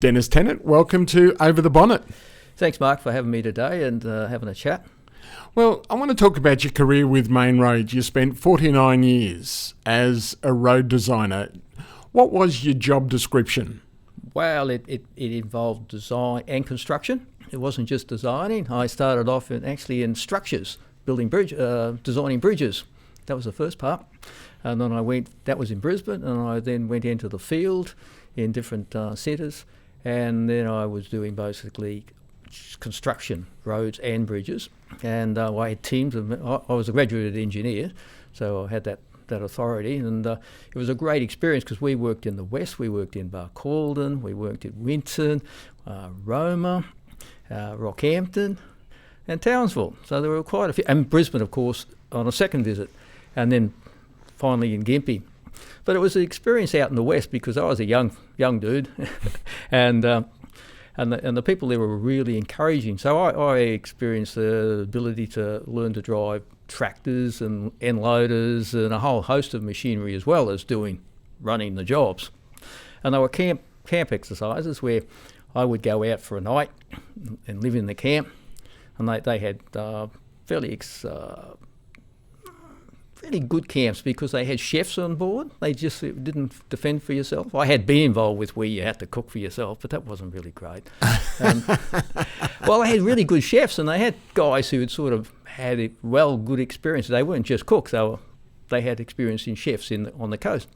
Dennis Tennant, welcome to Over the Bonnet. Thanks, Mark, for having me today and having a chat. Well, I want to talk about your career with Main Roads. You spent 49 years as a road designer. What was your job description? Well, it involved design and construction. It wasn't just designing. I started off in structures, designing bridges. That was the first part. And then that was in Brisbane, and I then went into the field in different centres. And then I was doing basically construction, roads and bridges. And I had teams I was a graduate engineer, so I had that authority. And it was a great experience because we worked in the west, we worked in Barcaldine, we worked in Winton, Roma, Rockhampton and Townsville. So there were quite a few. And Brisbane, of course, on a second visit. And then finally in Gympie. But it was an experience out in the west because I was a young dude, and the people there were really encouraging. So I experienced the ability to learn to drive tractors and end loaders and a whole host of machinery as well as running the jobs. And they were camp exercises where I would go out for a night and live in the camp, and they had really good camps because they had chefs on board. They just didn't defend for yourself. I had been involved with where you had to cook for yourself, but that wasn't really great. Well, they had really good chefs, and they had guys who had sort of had good experience. They weren't just cooks. They had experience in chefs on the coast.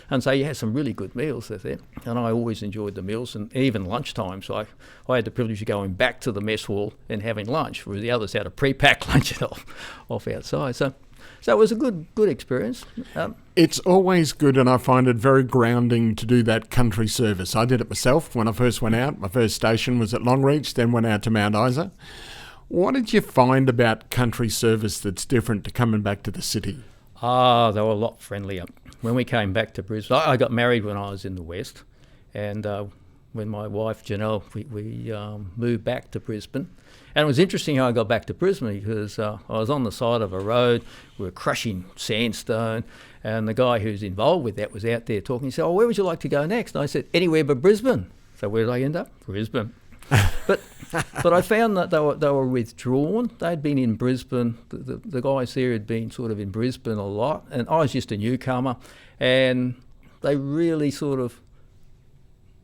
And so you had some really good meals there. And I always enjoyed the meals, and even lunchtime. So I had the privilege of going back to the mess hall and having lunch, whereas the others had a pre-packed lunch off outside. So it was a good experience. It's always good, and I find it very grounding to do that country service. I did it myself when I first went out. My first station was at Longreach, then went out to Mount Isa. What did you find about country service that's different to coming back to the city? They were a lot friendlier. When we came back to Brisbane, I got married when I was in the west, and when my wife Janelle, we moved back to Brisbane. And it was interesting how I got back to Brisbane because I was on the side of a road, we were crushing sandstone, and the guy who's involved with that was out there talking. He said, where would you like to go next? And I said, anywhere but Brisbane. So where did I end up? Brisbane. But I found that they were withdrawn. They'd been in Brisbane. The guys there had been sort of in Brisbane a lot, and I was just a newcomer, and they really sort of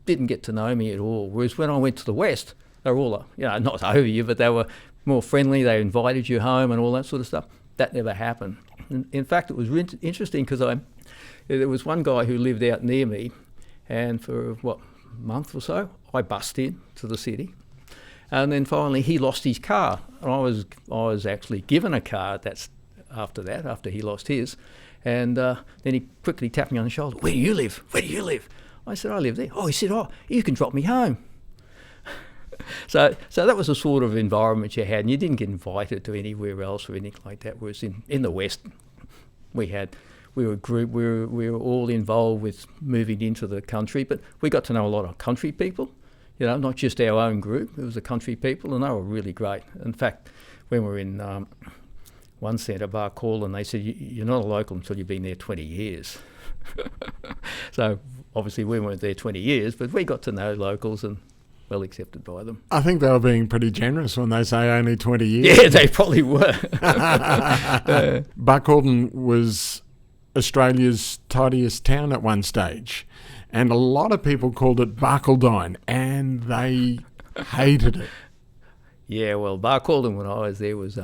didn't get to know me at all. Whereas when I went to the west, they were all, not over you, but they were more friendly. They invited you home and all that sort of stuff. That never happened. In fact, it was interesting because there was one guy who lived out near me, and for a month or so, I bussed in to the city, and then finally he lost his car, and I was actually given a car. After he lost his, and then he quickly tapped me on the shoulder. Where do you live? I said, I live there. He said, you can drop me home. So that was the sort of environment you had, and you didn't get invited to anywhere else or anything like that. Whereas in the West, we were a group, we were all involved with moving into the country, but we got to know a lot of country people, not just our own group. It was the country people, and they were really great. In fact, when we were in one centre, Barcaldine, they said, you're not a local until you've been there 20 years. So obviously we weren't there 20 years, but we got to know locals and well accepted by them. I think they were being pretty generous when they say only 20 years. Yeah, they probably were. Barcaldine was Australia's tidiest town at one stage, and a lot of people called it Barcaldine, and they hated it. Yeah, well, Barcaldine when I was there was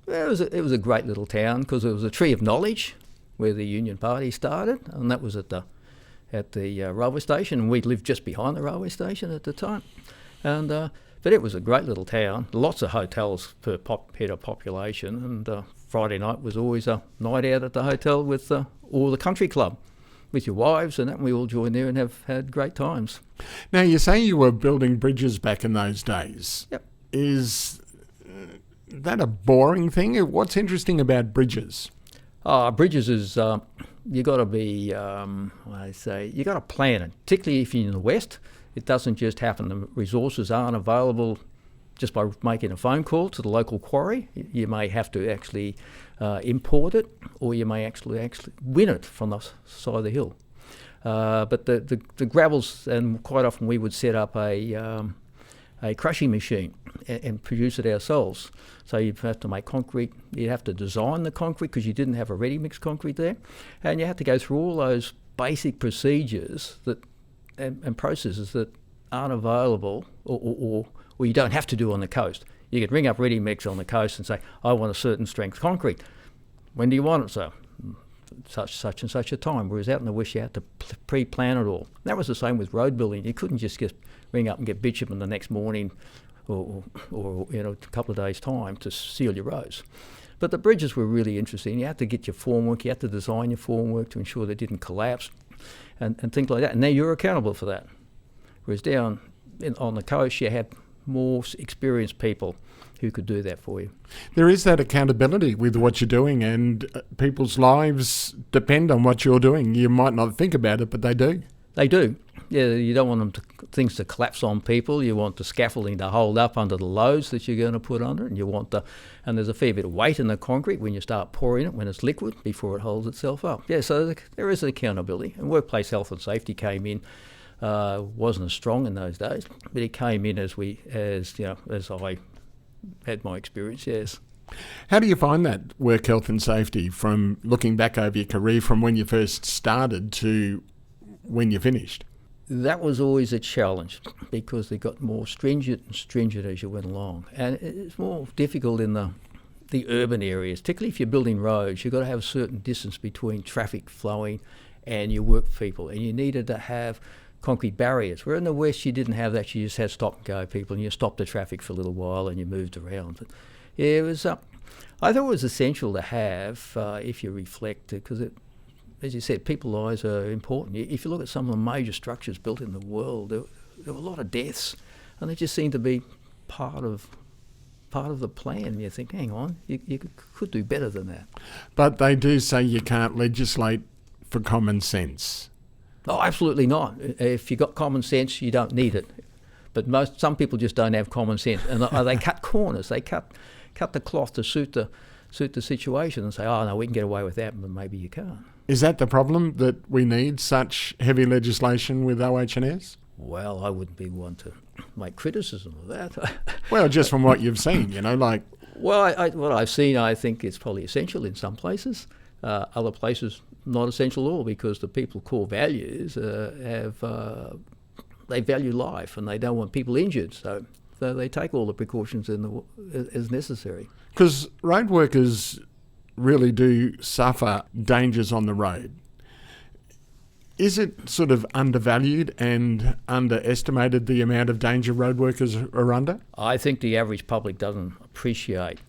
it was a great little town because it was a tree of knowledge where the Union Party started, and that was at the railway station, and we lived just behind the railway station at the time. And but it was a great little town, lots of hotels per head of population, and Friday night was always a night out at the hotel with or the country club with your wives and that, and we all joined there and have had great times. Now, you say you were building bridges back in those days. Yep. Is that a boring thing? What's interesting about bridges? Bridges is you got to be, you got to plan it, particularly if you're in the West. It doesn't just happen. The resources aren't available just by making a phone call to the local quarry. You may have to actually import it, or you may actually win it from the side of the hill. But the gravels, and quite often we would set up a crushing machine and produce it ourselves. So you'd have to make concrete, you'd have to design the concrete because you didn't have a ready-mix concrete there, and you had to go through all those basic procedures and processes that aren't available or you don't have to do on the coast. You could ring up ready-mix on the coast and say, I want a certain strength concrete. When do you want it, sir? Such and such a time. Whereas out in the west you had to pre-plan it all. That was the same with road building. You couldn't just ring up and get bitumen the next morning or a couple of days' time to seal your roads. But the bridges were really interesting. You had to get your formwork, you had to design your formwork to ensure they didn't collapse and things like that. And now you're accountable for that. Whereas down on the coast you had more experienced people who could do that for you. There is that accountability with what you're doing, and people's lives depend on what you're doing. You might not think about it, but they do. They do. Yeah, you don't want things to collapse on people. You want the scaffolding to hold up under the loads that you're going to put under it, and there's a fair bit of weight in the concrete when you start pouring it, when it's liquid, before it holds itself up. Yeah, so there is an accountability. And workplace health and safety came in. Wasn't as strong in those days, but it came in as I had my experience, yes. How do you find that work health and safety from looking back over your career from when you first started to when you finished? That was always a challenge because they got more stringent and stringent as you went along. And it's more difficult in the urban areas, particularly if you're building roads. You've got to have a certain distance between traffic flowing and your work people. And you needed to have concrete barriers. Where in the west you didn't have that, you just had stop and go people and you stopped the traffic for a little while and you moved around. But yeah, it was. I thought it was essential to have if you reflect, because as you said, people's lives are important. If you look at some of the major structures built in the world, there were a lot of deaths, and they just seemed to be part of the plan. You think, hang on, you could do better than that. But they do say you can't legislate for common sense. Oh, absolutely not. If you've got common sense, you don't need it. But some people just don't have common sense, and they cut corners. They cut the cloth to suit the situation and say, oh no, we can get away with that, but maybe you can't. Is that the problem, that we need such heavy legislation with OH&S? Well, I wouldn't be one to make criticism of that. Well, just from what you've seen, like... Well, what I've seen, I think it's probably essential in some places. Other places, not essential at all, because the people's core values they value life and they don't want people injured, so they take all the precautions as necessary. Because road workers really do suffer dangers on the road. Is it sort of undervalued and underestimated, the amount of danger road workers are under? I think the average public doesn't appreciate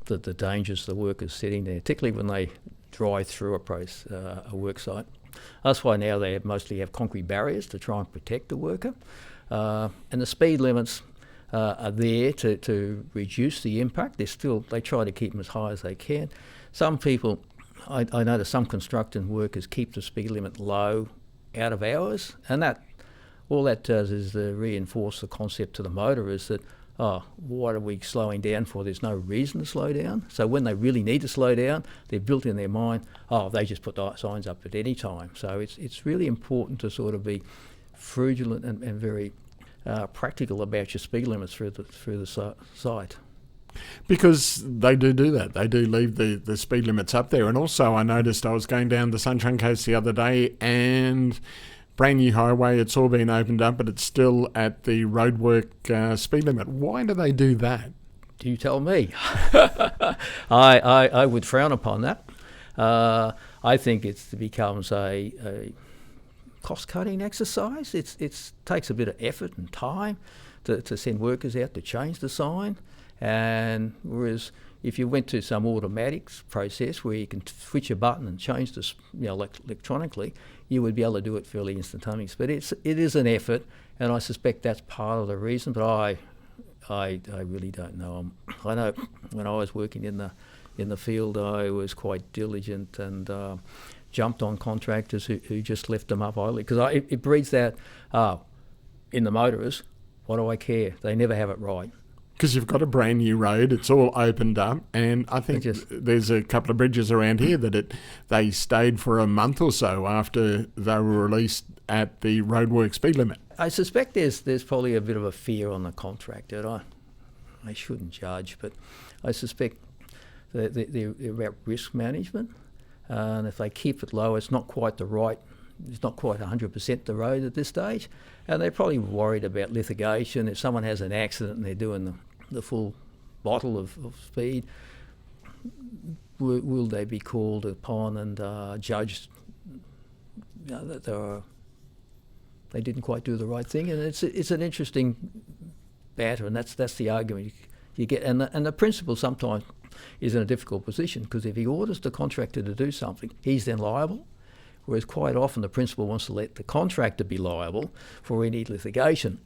the dangers the workers sitting there, particularly when they drive through a work site. That's why now they mostly have concrete barriers to try and protect the worker. And the speed limits are there to reduce the impact. They try to keep them as high as they can. Some people, I notice some construction workers keep the speed limit low out of hours, and all that does is reinforce the concept to the motorists that, what are we slowing down for? There's no reason to slow down. So when they really need to slow down, they're built in their mind, they just put the signs up at any time. So it's really important to sort of be vigilant and very practical about your speed limits through the site. Because they do that. They do leave the speed limits up there. And also I noticed, I was going down the Sunshine Coast the other day, and brand new highway, it's all been opened up, but it's still at the roadwork speed limit. Why do they do that? Do you tell me? I would frown upon that. I think it becomes a cost-cutting exercise. It takes a bit of effort and time to send workers out to change the sign. And whereas if you went to some automatics process where you can switch a button and change this, electronically, you would be able to do it fairly instantaneously. But it is an effort, and I suspect that's part of the reason. But I really don't know. I know when I was working in the field, I was quite diligent and jumped on contractors who just left them up idly, because it breeds that in the motorists. What do I care? They never have it right. Because you've got a brand new road, it's all opened up, and I think there's a couple of bridges around here that they stayed for a month or so after they were released at the roadwork speed limit. I suspect there's probably a bit of a fear on the contractor. I shouldn't judge, but I suspect that they're about risk management, and if they keep it low, it's not quite 100% the road at this stage, and they're probably worried about litigation. If someone has an accident and they're doing the full bottle of speed, will they be called upon and judged that they didn't quite do the right thing? And it's an interesting batter, and that's the argument you get. And the principal sometimes is in a difficult position, because if he orders the contractor to do something, he's then liable. Whereas quite often the principal wants to let the contractor be liable for any litigation,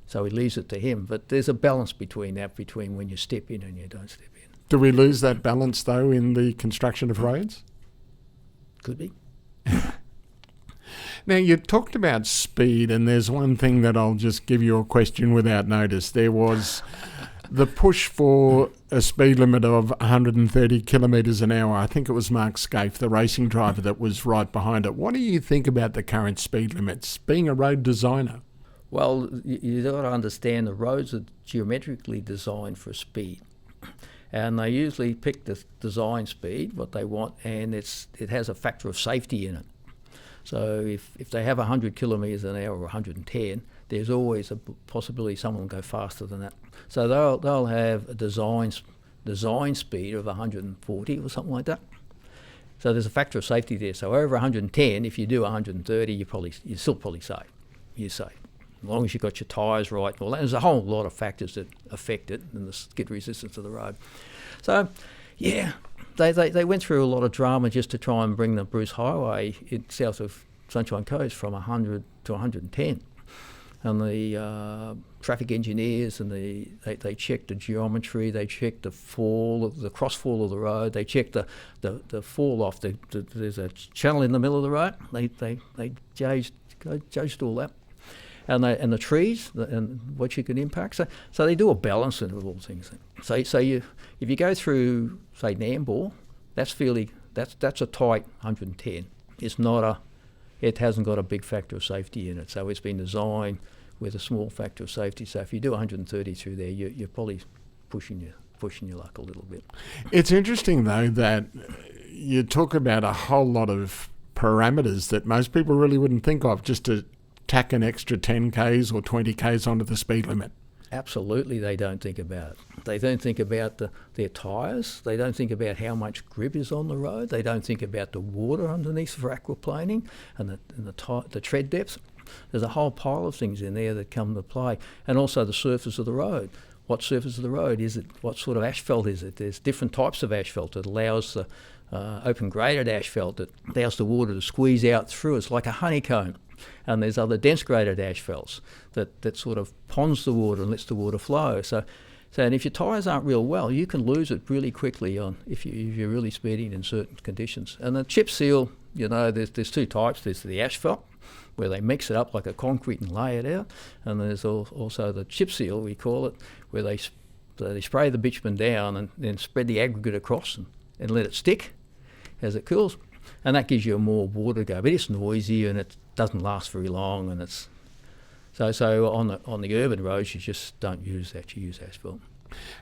so he leaves it to him. But there's a balance between when you step in and you don't step in. Do we lose that balance, though, in the construction of roads? Could be. Now, you talked about speed, and there's one thing that I'll just give you a question without notice. There was the push for a speed limit of 130 kilometres an hour. I think it was Mark Scaife, the racing driver, that was right behind it. What do you think about the current speed limits, being a road designer? Well, you've got to understand the roads are geometrically designed for speed. And they usually pick the design speed, what they want, and it has a factor of safety in it. So if they have 100 kilometres an hour or 110, there's always a possibility someone will go faster than that. So they'll have a design speed of 140 or something like that. So there's a factor of safety there. So over 110, if you do 130, you're still probably safe. You're safe, as long as you've got your tyres right and all that. There's a whole lot of factors that affect it and the skid resistance of the road. So, yeah, they went through a lot of drama just to try and bring the Bruce Highway south of Sunshine Coast from 100 to 110. And the traffic engineers and they checked the geometry, they checked the cross fall of the road, they checked the fall off. There's a channel in the middle of the road. They judged all that, and the trees and what you can impact. So they do a balance of all things. So if you go through, say, Nambour, that's a tight 110. It hasn't got a big factor of safety in it. So it's been designed with a small factor of safety. So if you do 130 through there, you're probably pushing your luck a little bit. It's interesting, though, that you talk about a whole lot of parameters that most people really wouldn't think of, just to tack an extra 10 k's or 20 k's onto the speed limit. Absolutely, they don't think about it. They don't think about their tyres. They don't think about how much grip is on the road. They don't think about the water underneath for aquaplaning and the tread depths. There's a whole pile of things in there that come into play, and also the surface of the road. What surface of the road is it? What sort of asphalt is it? There's different types of asphalt that allows the open graded asphalt that allows the water to squeeze out through. It's like a honeycomb. And there's other dense graded asphalts that sort of ponds the water and lets the water flow. And if your tyres aren't real well, you can lose it really quickly if you're really speeding in certain conditions. And the chip seal, there's two types. There's the asphalt, where they mix it up like a concrete and lay it out. And there's also the chip seal, we call it, where they spray the bitumen down and then spread the aggregate across and let it stick as it cools. And that gives you more water to go. But it's noisy and it doesn't last very long. And it's so on the urban roads, you just don't use that. You use asphalt.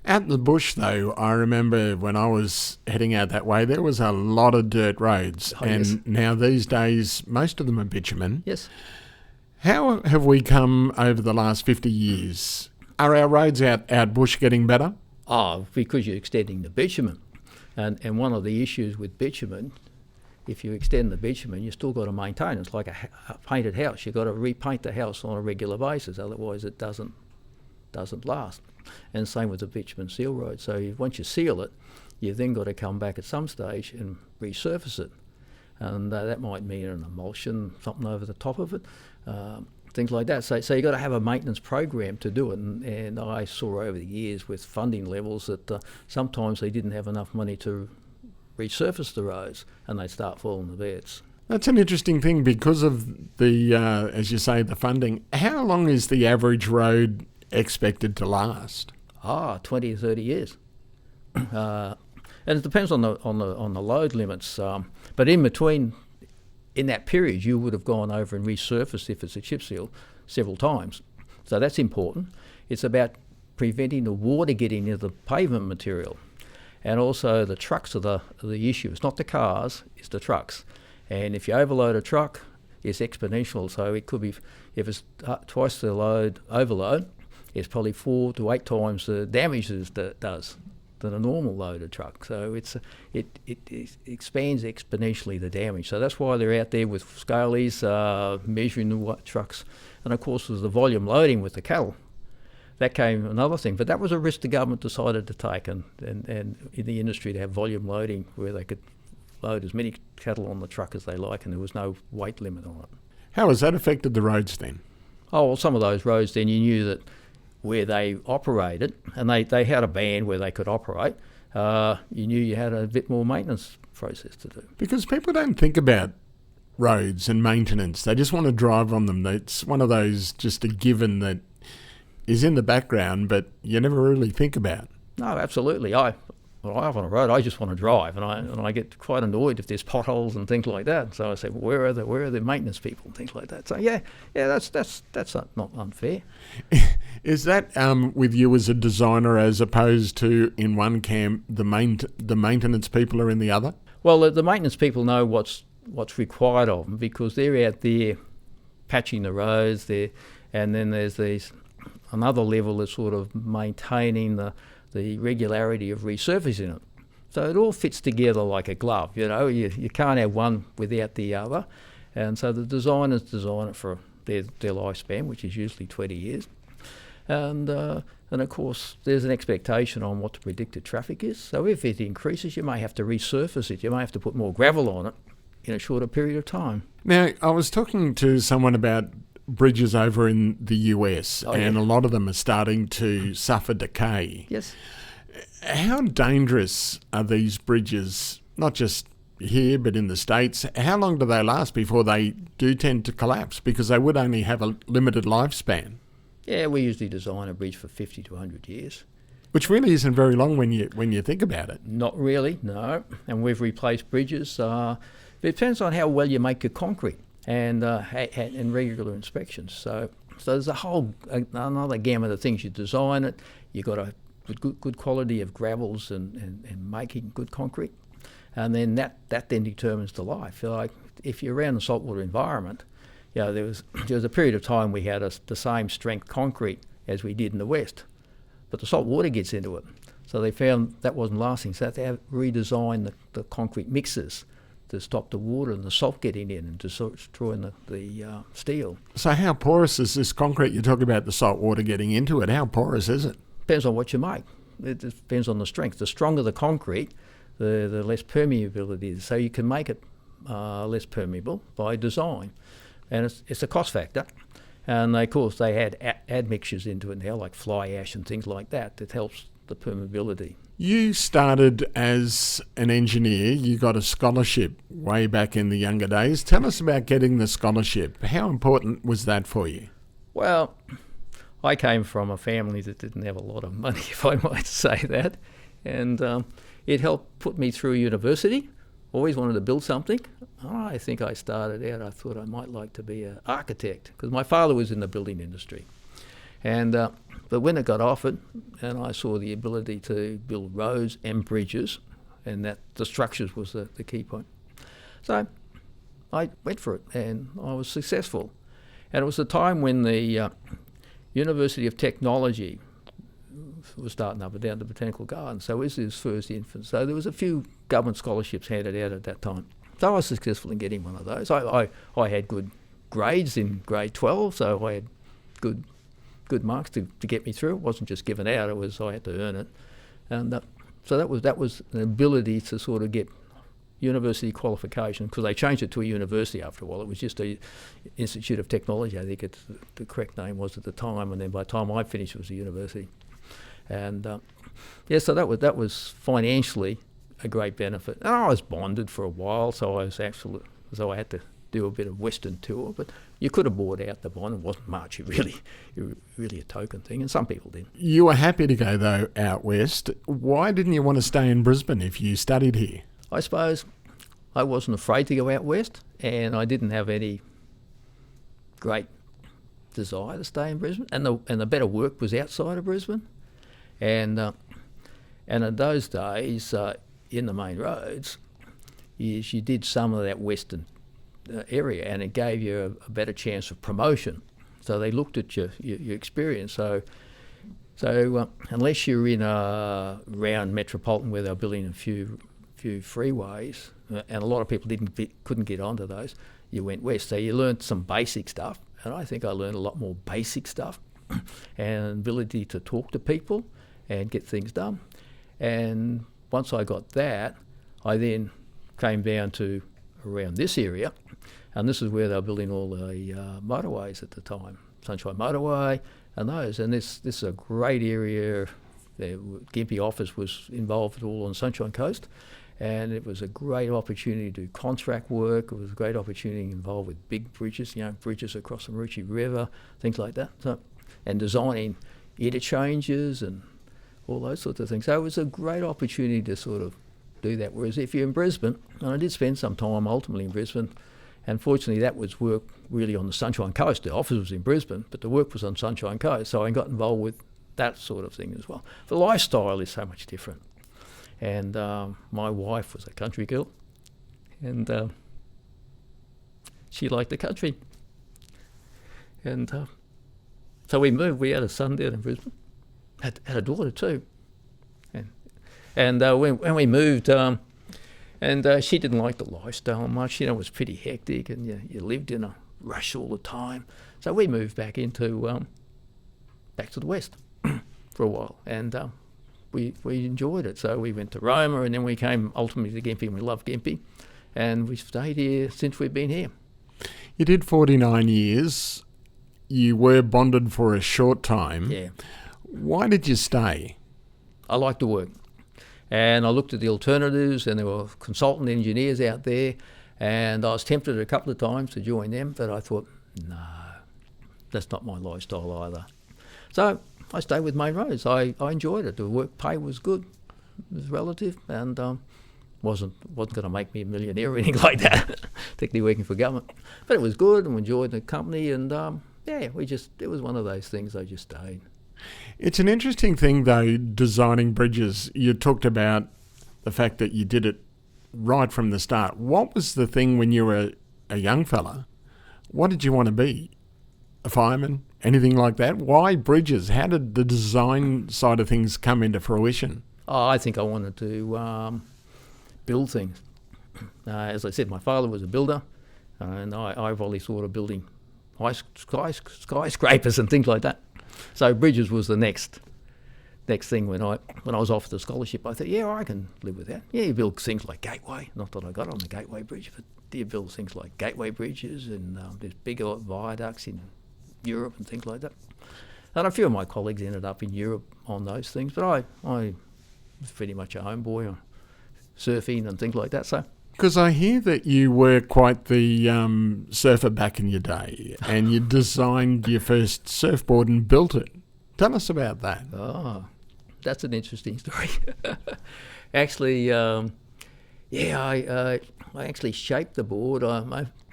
Out in the bush, though, I remember when I was heading out that way, there was a lot of dirt roads. Oh, and yes. Now these days, most of them are bitumen. Yes. How have we come over the last 50 years? Are our roads out bush getting better? Oh, because you're extending the bitumen. And one of the issues with bitumen, if you extend the bitumen, you've still got to maintain it. It's like a painted house. You've got to repaint the house on a regular basis, otherwise it doesn't last. And same with the bitumen seal road. So once you seal it, you've then got to come back at some stage and resurface it. And that might mean an emulsion, something over the top of it, things like that. So you've got to have a maintenance program to do it. And I saw over the years with funding levels that sometimes they didn't have enough money to resurface the roads, and they start falling to bits. That's an interesting thing because of the, as you say, the funding. How long is the average road expected to last? 20 or 30 years. And it depends on the load limits. But in between, in that period, you would have gone over and resurfaced, if it's a chip seal, several times. So that's important. It's about preventing the water getting into the pavement material. And also the trucks are the issue. It's not the cars, it's the trucks. And if you overload a truck, it's exponential. So it could be, if it's twice the load overload, it's probably 4 to 8 times the damage that it does than a normal loaded truck. So it expands exponentially the damage. So that's why they're out there with scalies measuring the trucks. And of course there's the volume loading with the cattle. That came another thing, but that was a risk the government decided to take, and in the industry to have volume loading where they could load as many cattle on the truck as they like, and there was no weight limit on it. How has that affected the roads then? Oh, well, some of those roads then you knew that where they operated, and they had a band where they could operate, you knew you had a bit more maintenance process to do. Because people don't think about roads and maintenance. They just want to drive on them. It's one of those just a given that is in the background, but you never really think about. No, absolutely. I have on a road, I just want to drive, and I get quite annoyed if there's potholes and things like that. So I say, well, where are the maintenance people and things like that? So yeah, that's not unfair. Is that with you as a designer, as opposed to in one camp the maintenance people are in the other? Well, the maintenance people know what's required of them, because they're out there patching the roads there, and then there's another level that's sort of maintaining the regularity of resurfacing it. So it all fits together like a glove, you know. You can't have one without the other. And so the designers design it for their lifespan, which is usually 20 years. And of course, there's an expectation on what the predicted traffic is. So if it increases, you may have to resurface it. You may have to put more gravel on it in a shorter period of time. Now, I was talking to someone about bridges over in the US, and a lot of them are starting to suffer decay. Yes. How dangerous are these bridges, not just here but in the States? How long do they last before they do tend to collapse, because they would only have a limited lifespan? Yeah, we usually design a bridge for 50 to 100 years. Which really isn't very long when you think about it. Not really, no. And we've replaced bridges. It depends on how well you make your concrete and regular inspections. So there's another gamut of things. You design it, you got a good quality of gravels and making good concrete, and then that then determines the life. Like if you're around the saltwater environment, you know, there was a period of time we had the same strength concrete as we did in the West, but the salt water gets into it. So they found that wasn't lasting, so they had to redesign the concrete mixes to stop the water and the salt getting in and destroying the steel. So how porous is this concrete? You talk about the salt water getting into it. How porous is it? Depends on what you make. It depends on the strength. The stronger the concrete, the less permeability is. So you can make it less permeable by design. And it's a cost factor. And of course they add admixtures into it now, like fly ash and things like that helps the permeability. You started as an engineer. You got a scholarship way back in the younger days. Tell us about getting the scholarship. How important was that for you? Well, I came from a family that didn't have a lot of money, if I might say that. And it helped put me through university. Always wanted to build something. I think I started out, I thought I might like to be an architect, because my father was in the building industry. And but when it got offered, and I saw the ability to build roads and bridges, and that the structures was the key point. So I went for it, and I was successful. And it was a time when the University of Technology was starting up down the Botanical Garden. So it was his first infant. So there was a few government scholarships handed out at that time. So I was successful in getting one of those. I had good grades in grade 12, so I had good marks to get me through. It wasn't just given out, I had to earn it. And so that was an ability to sort of get university qualification, because they changed it to a university after a while. It was just a Institute of Technology, I think the correct name was at the time, and then by the time I finished it was a university. And so that was financially a great benefit. And I was bonded for a while, so I had to do a bit of Western tour, but you could have bought out the Bonnet. It wasn't much. It really a token thing, and some people did. You were happy to go, though, out west. Why didn't you want to stay in Brisbane if you studied here? I suppose I wasn't afraid to go out west, and I didn't have any great desire to stay in Brisbane, and the better work was outside of Brisbane, and in those days in the main roads, you did some of that western area, and it gave you a better chance of promotion. So they looked at your experience. So unless you're in around metropolitan where they're building a few freeways, and a lot of people couldn't get onto those, you went west. So you learned some basic stuff, and I think I learned a lot more basic stuff, and ability to talk to people and get things done. And once I got that, I then came down to around this area, and this is where they were building all the motorways at the time, Sunshine Motorway and those. And this is a great area. The Gympie office was involved all on Sunshine Coast, and it was a great opportunity to do contract work. It was a great opportunity involved with big bridges, bridges across the Maroochy River, things like that, and designing interchanges and all those sorts of things. So it was a great opportunity to sort of do that. Whereas if you're in Brisbane, and I did spend some time ultimately in Brisbane, and fortunately that was work really on the Sunshine Coast. The office was in Brisbane, but the work was on Sunshine Coast, so I got involved with that sort of thing as well. The lifestyle is so much different. And my wife was a country girl, and she liked the country. And so we moved. We had a son down in Brisbane, had a daughter too. And when we moved, and she didn't like the lifestyle much. It was pretty hectic, and you lived in a rush all the time. So we moved back into back to the west for a while, and we enjoyed it. So we went to Roma, and then we came ultimately to Gympie, and we loved Gympie, and we've stayed here since we've been here. You did 49 years. You were bonded for a short time. Yeah. Why did you stay? I like to work. And I looked at the alternatives, and there were consultant engineers out there, and I was tempted a couple of times to join them, but I thought, no, that's not my lifestyle either. So I stayed with Main Roads. I enjoyed it. The work pay was good, it was relative, and wasn't going to make me a millionaire or anything like that, particularly working for government. But it was good, and we enjoyed the company, and it was one of those things. I just stayed. It's an interesting thing, though, designing bridges. You talked about the fact that you did it right from the start. What was the thing when you were a young fella? What did you want to be? A fireman? Anything like that? Why bridges? How did the design side of things come into fruition? Oh, I think I wanted to build things. As I said, my father was a builder, and I've always thought of building skyscrapers and things like that. So bridges was the next thing. When I was offered the scholarship, I thought, yeah, I can live with that. Yeah, you build things like Gateway. Not that I got on the Gateway Bridge, but you build things like Gateway bridges, and there's bigger viaducts in Europe and things like that. And a few of my colleagues ended up in Europe on those things, but I was pretty much a homeboy on surfing and things like that. So. Because I hear that you were quite the surfer back in your day, and you designed your first surfboard and built it. Tell us about that. Oh, that's an interesting story. Actually, I actually shaped the board.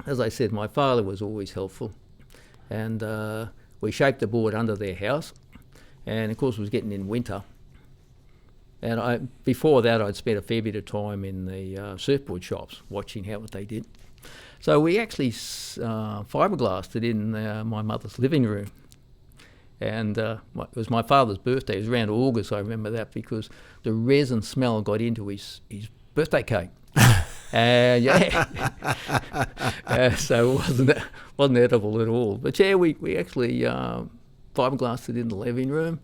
As I said, my father was always helpful, and we shaped the board under their house, and of course it was getting in winter. And before that, I'd spent a fair bit of time in the surfboard shops watching what they did. So we actually fiberglassed it in my mother's living room. And it was my father's birthday. It was around August, I remember that, because the resin smell got into his birthday cake. And so it wasn't edible at all. But yeah, we actually fiberglassed it in the living room,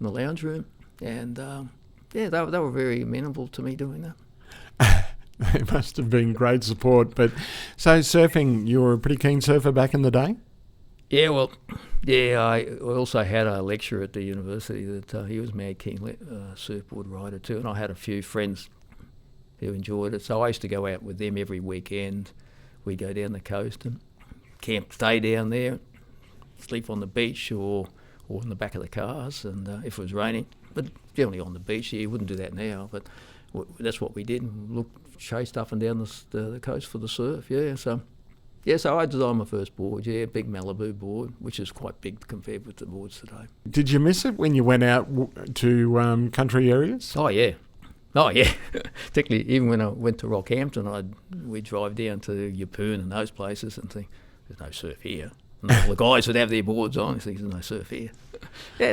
in the lounge room, and they were very amenable to me doing that. They must have been great support. But so surfing, you were a pretty keen surfer back in the day? Yeah, well, I also had a lecturer at the university that he was a mad keen surfboard rider too, and I had a few friends who enjoyed it. So I used to go out with them every weekend. we'd go down the coast and camp, stay down there, sleep on the beach or in the back of the cars, and if it was raining, but generally on the beach. You wouldn't do that now, but that's what we did. Chased up and down the coast for the surf. So I designed my first board, big Malibu board, which is quite big compared with the boards today. Did you miss it when you went out to country areas? Oh yeah. Particularly even when I went to Rockhampton, we'd drive down to Yeppoon and those places and think, there's no surf here. And all the guys would have their boards on and think, there's no surf here.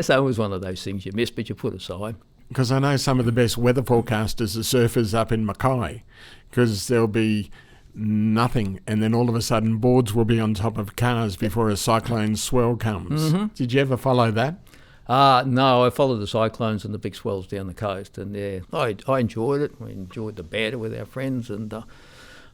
So it was one of those things you miss, but you put aside. Because I know some of the best weather forecasters are surfers up in Mackay, because there'll be nothing, and then all of a sudden boards will be on top of cars before a cyclone swell comes. Mm-hmm. Did you ever follow that? No, I followed the cyclones and the big swells down the coast, and I enjoyed it. We enjoyed the banter with our friends, and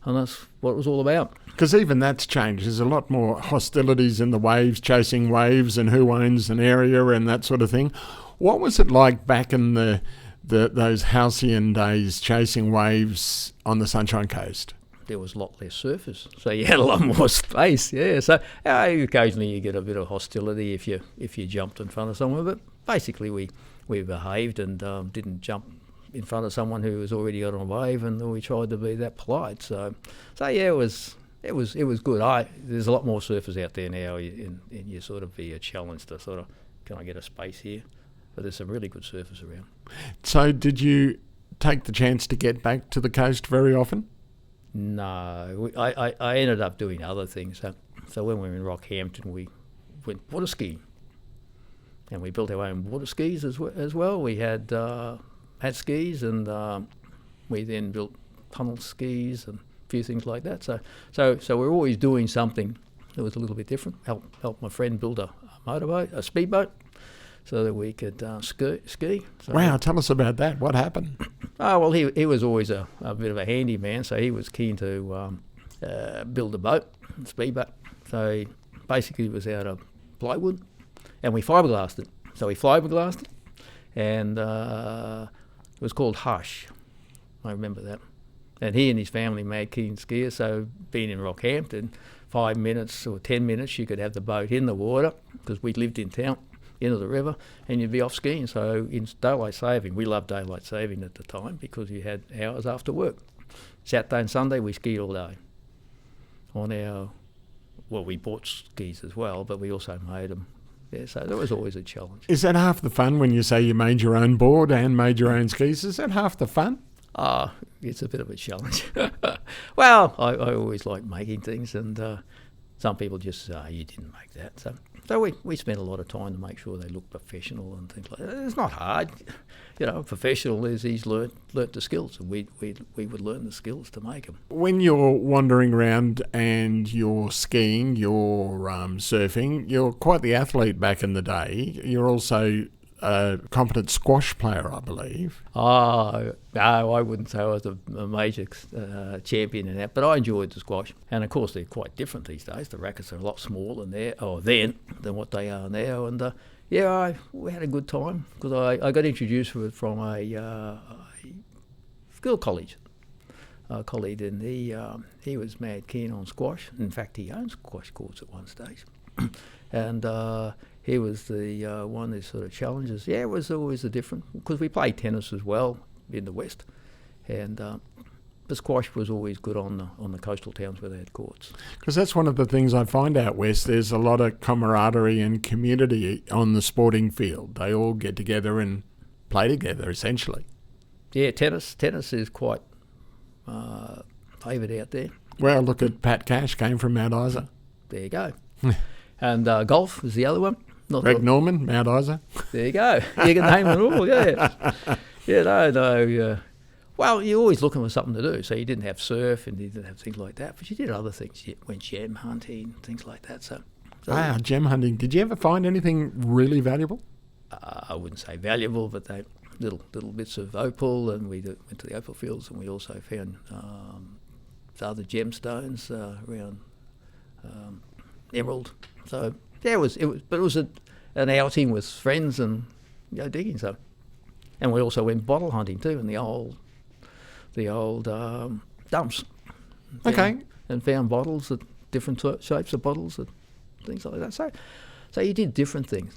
that's what it was all about. Because even that's changed. There's a lot more hostilities in the waves, chasing waves, and who owns an area and that sort of thing. What was it like back in those halcyon days, chasing waves on the Sunshine Coast? There was a lot less surfers, so you had a lot more space. So occasionally you get a bit of hostility if you jumped in front of someone, but basically we behaved and didn't jump in front of someone who was already on a wave, and we tried to be that polite. So it was good. There's a lot more surfers out there now, and you sort of be a challenge to sort of, can I get a space here? But there's some really good surfers around. So did you take the chance to get back to the coast very often? No, I ended up doing other things. So when we were in Rockhampton, we went water skiing, and we built our own water skis as well. We had skis, and we then built tunnel skis and a few things like that. So we're always doing something that was a little bit different. Helped my friend build a motorboat, a speedboat, so that we could ski. So wow, tell us about that. What happened? Well, he was always a bit of a handyman, so he was keen to build a boat, a speedboat. So he basically was out of plywood, and we fiberglassed it. So we fiberglassed it, and it was called Hush. I remember that. And he and his family made keen skiers, so being in Rockhampton, 5 minutes or 10 minutes you could have the boat in the water, because we lived in town, into the river, and you'd be off skiing. So in daylight saving, we loved daylight saving at the time because you had hours after work. Saturday and Sunday we skied all day. We bought skis as well, but we also made them. Yeah, so that was always a challenge. Is that half the fun when you say you made your own board and made your own skis? Is that half the fun? It's a bit of a challenge. Well, I always like making things, and some people just say, you didn't make that. So we spent a lot of time to make sure they look professional and things like that. It's not hard. Professional is he's learnt the skills, and we would learn the skills to make them. When you're wandering around and you're skiing, you're surfing, you're quite the athlete back in the day. You're also a competent squash player, I believe. No, I wouldn't say I was a major champion in that, but I enjoyed the squash. And of course, they're quite different these days. The rackets are a lot smaller then than what they are now. And we had a good time, because I got introduced from a school college. A colleague, and he was mad keen on squash. In fact, he owned squash courts at one stage. And he was the one that sort of challenges. Yeah, it was always a different, because we played tennis as well in the West, and the squash was always good on the coastal towns where they had courts. Because that's one of the things I find out West. There's a lot of camaraderie and community on the sporting field. They all get together and play together, essentially. Yeah, tennis is quite favoured out there. Well, look at Pat Cash, came from Mount Isa. There you go. And golf was the other one. Greg Norman, Mount Isa. There you go. You can name it all, yeah. Yeah, well, you're always looking for something to do. So you didn't have surf and you didn't have things like that, but you did other things. You went gem hunting, things like that. So wow, gem hunting. Did you ever find anything really valuable? I wouldn't say valuable, but they little bits of opal, and we went to the opal fields, and we also found other gemstones around emerald. So yeah, it was an outing with friends and digging. So, and we also went bottle hunting too in the old dumps. Okay, and found bottles, different shapes of bottles and things like that. So you did different things.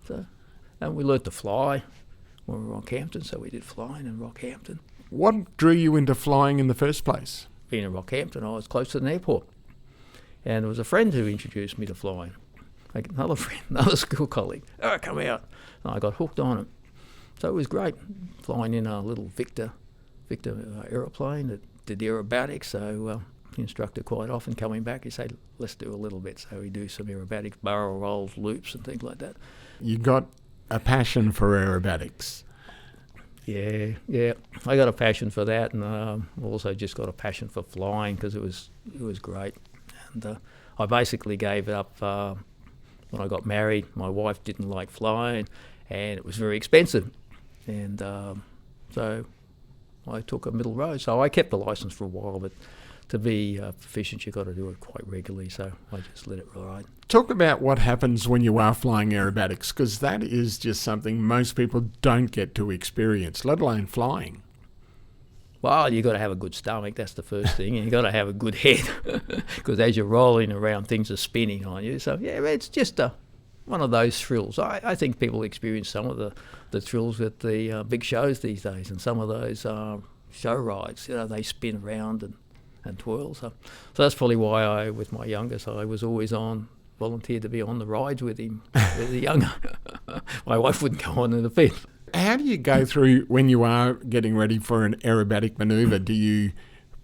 So, and we learnt to fly when we were on Rockhampton, so we did flying in Rockhampton. What drew you into flying in the first place? Being in Rockhampton, I was close to an airport. And it was a friend who introduced me to flying. Like another friend, another school colleague. Oh, come out. And I got hooked on it. So it was great, flying in a little Victor aeroplane that did aerobatics. So the instructor quite often coming back, he said, let's do a little bit. So we do some aerobatics, barrel rolls, loops and things like that. You got a passion for aerobatics. Yeah. I got a passion for that, and also just got a passion for flying because it was great. And I basically gave it up when I got married. My wife didn't like flying, and it was very expensive. And so I took a middle road. So I kept the license for a while, but to be proficient, you've got to do it quite regularly. So I just let it ride. Talk about what happens when you are flying aerobatics, because that is just something most people don't get to experience, let alone flying. Well, you've got to have a good stomach, that's the first thing, and you've got to have a good head, because as you're rolling around, things are spinning on you. So, yeah, it's just one of those thrills. I think people experience some of the thrills at the big shows these days, and some of those show rides, they spin around and twirl. So that's probably why with my youngest, I was always volunteered to be on the rides with him, with the younger. My wife wouldn't go on in the bed. How do you go through when you are getting ready for an aerobatic manoeuvre? Do you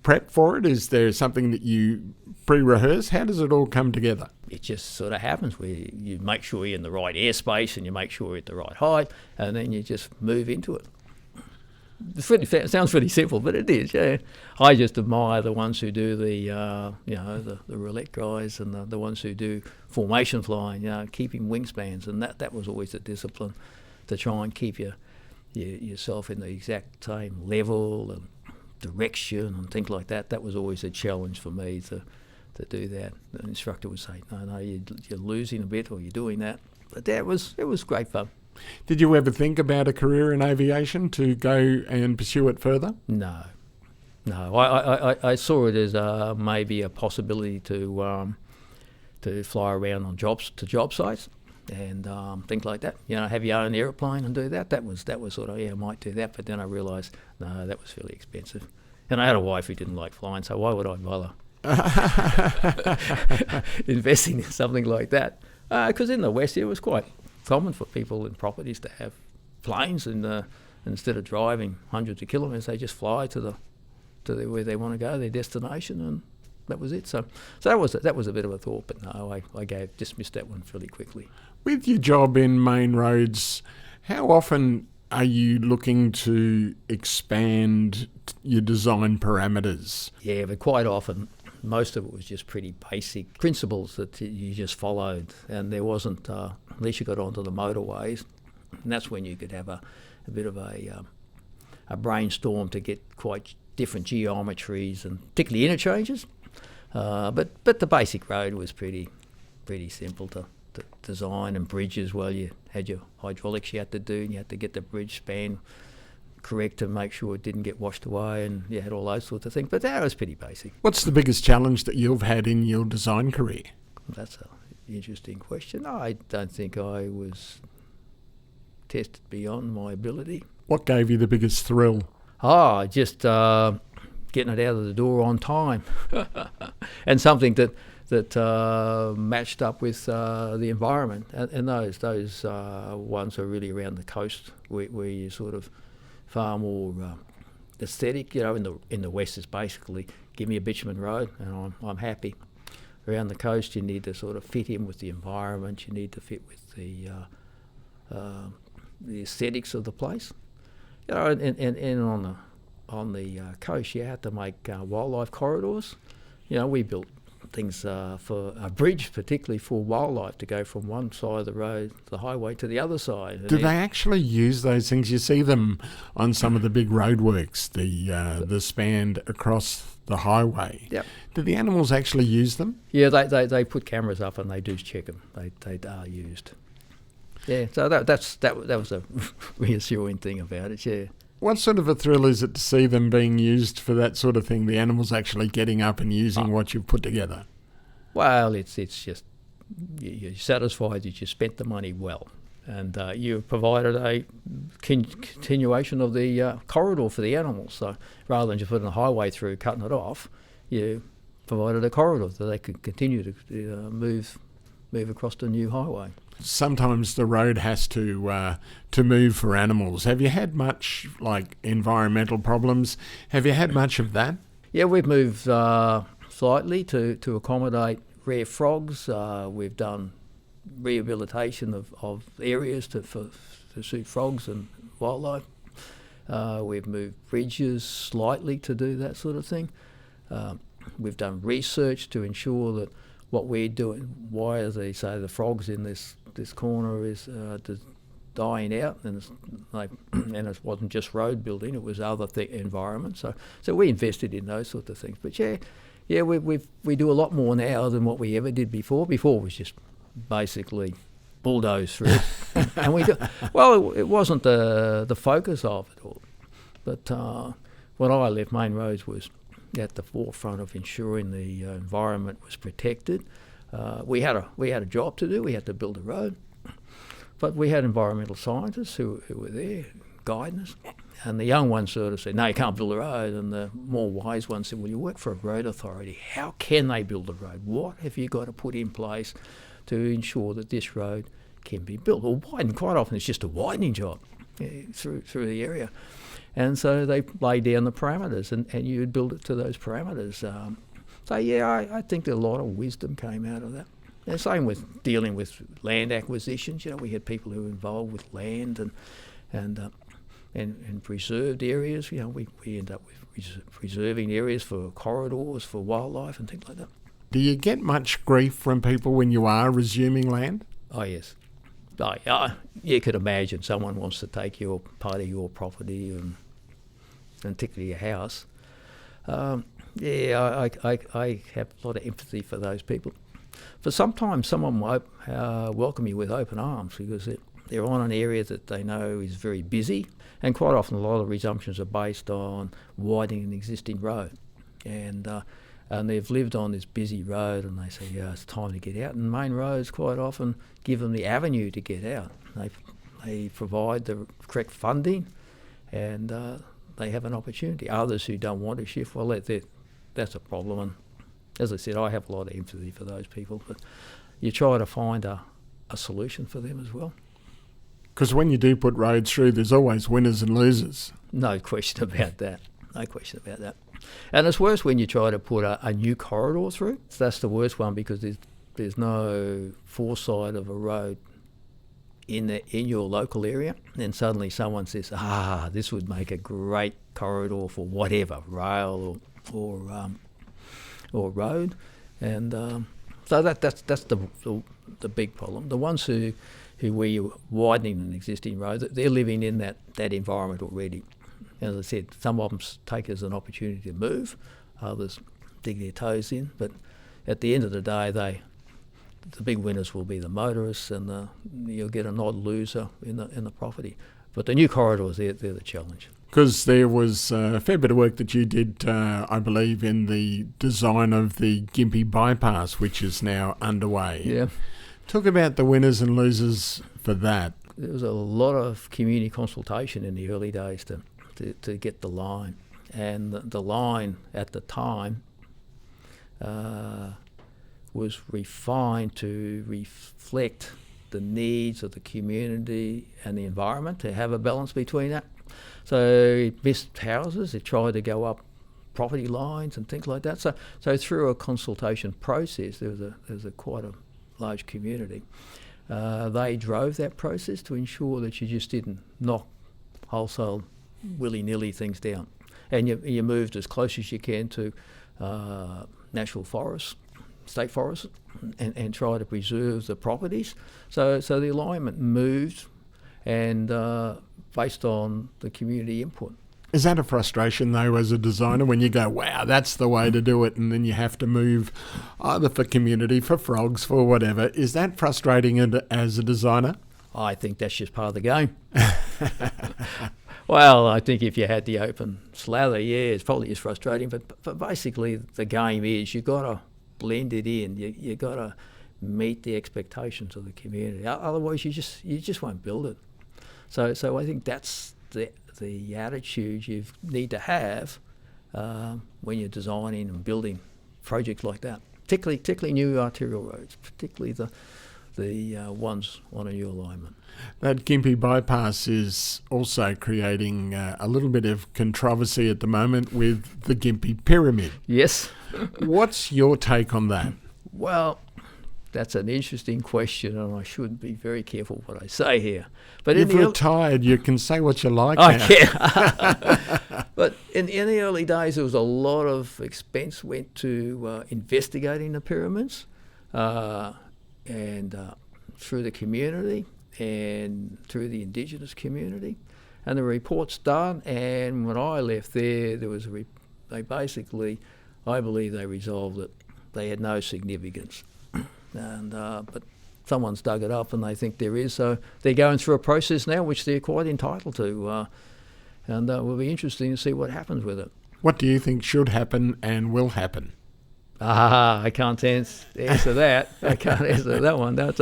prep for it? Is there something that you pre-rehearse? How does it all come together? It just sort of happens where you make sure you're in the right airspace and you make sure you're at the right height, and then you just move into it. It sounds pretty simple, but it is, yeah. I just admire the ones who do the roulette guys and the ones who do formation flying, keeping wingspans, and that was always a discipline to try and keep yourself in the exact same level and direction and things like that. That was always a challenge for me to do that. The instructor would say, no, you're losing a bit, or you're doing that. But it was great fun. Did you ever think about a career in aviation to go and pursue it further? No. I saw it as maybe a possibility to fly around on job sites and things like that. Have your own aeroplane and do that. That was sort of, I might do that. But then I realised, no, that was fairly expensive. And I had a wife who didn't like flying, so why would I bother investing in something like that? Because in the West, it was quite common for people in properties to have planes, and instead of driving hundreds of kilometres, they just fly to where they want to go, their destination, and that was it. So that was a bit of a thought, but no, I dismissed that one fairly quickly. With your job in main roads, how often are you looking to expand your design parameters? Yeah, but quite often. Most of it was just pretty basic principles that you just followed, and there wasn't, unless you got onto the motorways, and that's when you could have a bit of a brainstorm to get quite different geometries and particularly interchanges. But the basic road was pretty simple to design, and bridges, well, you had your hydraulics you had to do, and you had to get the bridge span correct to make sure it didn't get washed away, and you had all those sorts of things. But that was pretty basic. What's the biggest challenge that you've had in your design career? That's an interesting question. I don't think I was tested beyond my ability. What gave you the biggest thrill? Just getting it out of the door on time, and something that matched up with the environment. And those ones are really around the coast, where you sort of far more aesthetic. In the West, it's basically give me a bitumen road and I'm happy. Around the coast, you need to sort of fit in with the environment. You need to fit with the aesthetics of the place. And on the coast, you had to make wildlife corridors. We built things for a bridge, particularly for wildlife, to go from one side of the road, the highway, to the other side. Do they actually use those things? You see them on some of the big roadworks, the span across the highway. Yep. Do the animals actually use them? Yeah, they put cameras up and they do check them. They are used. Yeah, so that was a reassuring thing about it. Yeah. What sort of a thrill is it to see them being used for that sort of thing, the animals actually getting up and using what you've put together? Well, it's just you're satisfied that you spent the money well, and you provided a continuation of the corridor for the animals. So rather than just putting a highway through, cutting it off, you provided a corridor so they could continue to move across the new highway. Sometimes the road has to move for animals. Have you had much, like, environmental problems? Have you had much of that? Yeah, we've moved slightly to accommodate rare frogs. We've done rehabilitation of areas to suit frogs and wildlife. We've moved bridges slightly to do that sort of thing. We've done research to ensure that what we're doing, why, as they say, the frogs in this corner is dying out, and it wasn't just road building; it was other environments. So we invested in those sorts of things. But yeah, we do a lot more now than what we ever did before. Before it was just basically bulldoze through, and we do. Well, it wasn't the focus of it all, but when I left, Main Roads was at the forefront of ensuring the environment was protected. We had a job to do. We had to build a road, but we had environmental scientists who were there guiding us. And the young ones sort of said, "No, you can't build a road." And the more wise ones said, "Well, you work for a road authority. How can they build a road? What have you got to put in place to ensure that this road can be built or widened?" Quite often, it's just a widening job through the area. And so they lay down the parameters, and you'd build it to those parameters. I think that a lot of wisdom came out of that. And same with dealing with land acquisitions. We had people who were involved with land and preserved areas. We end up with preserving areas for corridors, for wildlife and things like that. Do you get much grief from people when you are resuming land? Oh, yes. You could imagine someone wants to take your part of your property and particularly your house. I have a lot of empathy for those people. For sometimes someone might welcome you with open arms because they're on an area that they know is very busy, and quite often a lot of resumptions are based on widening an existing road. And they've lived on this busy road and they say, yeah, it's time to get out. And main roads quite often give them the avenue to get out. They provide the correct funding and they have an opportunity. Others who don't want to shift, well, that's a problem. And as I said, I have a lot of empathy for those people, but you try to find a solution for them as well. Because when you do put roads through, there's always winners and losers. No question about that. No question about that. And it's worse when you try to put a new corridor through. That's the worst one because there's no foresight of a road in your local area. And suddenly someone says, this would make a great corridor for whatever, rail or road. And so that's the big problem. The ones who where you're widening an existing road, they're living in that environment already. As I said, some of them take it as an opportunity to move, others dig their toes in, but at the end of the day, the big winners will be the motorists, and you'll get an odd loser in the property. But the new corridors, they're the challenge. Because there was a fair bit of work that you did, I believe, in the design of the Gympie bypass, which is now underway. Yeah. Talk about the winners and losers for that. There was a lot of community consultation in the early days to get the line. And the line at the time was refined to reflect the needs of the community and the environment, to have a balance between that. So it missed houses, it tried to go up property lines and things like that. So through a consultation process, there was quite a large community. They drove that process to ensure that you just didn't knock wholesale willy-nilly things down. And you moved as close as you can to national forests, state forests, and try to preserve the properties. So the alignment moved and based on the community input. Is that a frustration, though, as a designer, when you go, wow, that's the way to do it, and then you have to move either for community, for frogs, for whatever? Is that frustrating as a designer? I think that's just part of the game. Well, I think if you had the open slather, yeah, it's probably as frustrating. But basically, the game is you got to blend it in. You got to meet the expectations of the community. Otherwise, you just won't build it. So I think that's the attitude you need to have when you're designing and building projects like that. Particularly new arterial roads, particularly the ones on a new alignment. That Gympie bypass is also creating a little bit of controversy at the moment with the Gimpy Pyramid. Yes. What's your take on that? Well, that's an interesting question, and I should be very careful what I say here. But You've retired. You can say what you like I now. can. But in the early days, there was a lot of expense went to investigating the pyramids, and through the community and through the indigenous community. And the report's done, and when I left there was they basically, I believe they resolved it. They had no significance. And but someone's dug it up and they think there is, so they're going through a process now which they're quite entitled to, and it will be interesting to see what happens with it. What do you think should happen and will happen? I can't answer that. I can't answer that one. That's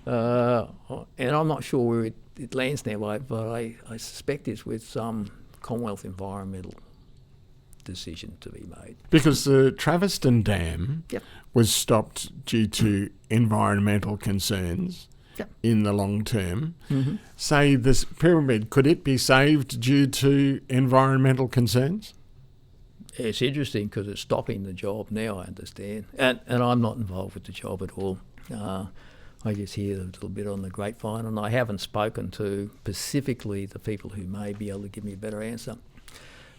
and I'm not sure where it lands now, but I suspect it's with some Commonwealth environmental decision to be made. Because the Traveston Dam Yep. was stopped due to environmental concerns Yep. in the long term. Mm-hmm. Say this pyramid, could it be saved due to environmental concerns? It's interesting because it's stopping the job now, I understand. And I'm not involved with the job at all. I just hear a little bit on the grapevine, and I haven't spoken to specifically the people who may be able to give me a better answer.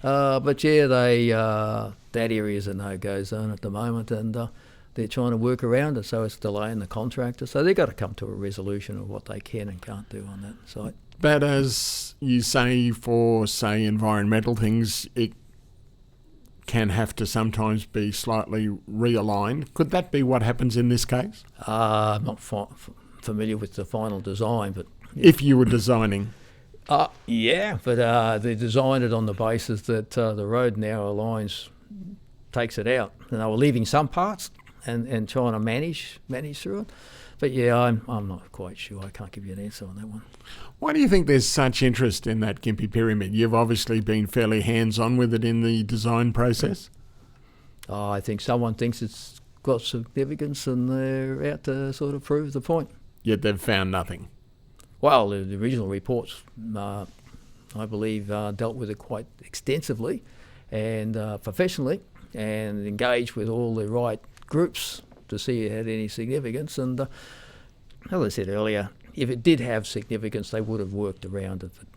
But yeah, that area is a no-go zone at the moment, and they're trying to work around it, so it's delaying the contractor. So they've got to come to a resolution of what they can and can't do on that site. But as you say, for, say, environmental things, it can have to sometimes be slightly realigned. Could that be what happens in this case? I'm not familiar with the final design, but... Yeah. If you were designing... Yeah, but they designed it on the basis that the road now aligns, takes it out. And they were leaving some parts and trying to manage through it. But yeah, I'm not quite sure. I can't give you an answer on that one. Why do you think there's such interest in that Gympie Pyramid? You've obviously been fairly hands-on with it in the design process. I think someone thinks it's got significance and they're out to sort of prove the point. Yet they've found nothing. Well, the original reports, I believe, dealt with it quite extensively and professionally, and engaged with all the right groups to see if it had any significance. And as I said earlier, if it did have significance, they would have worked around it. But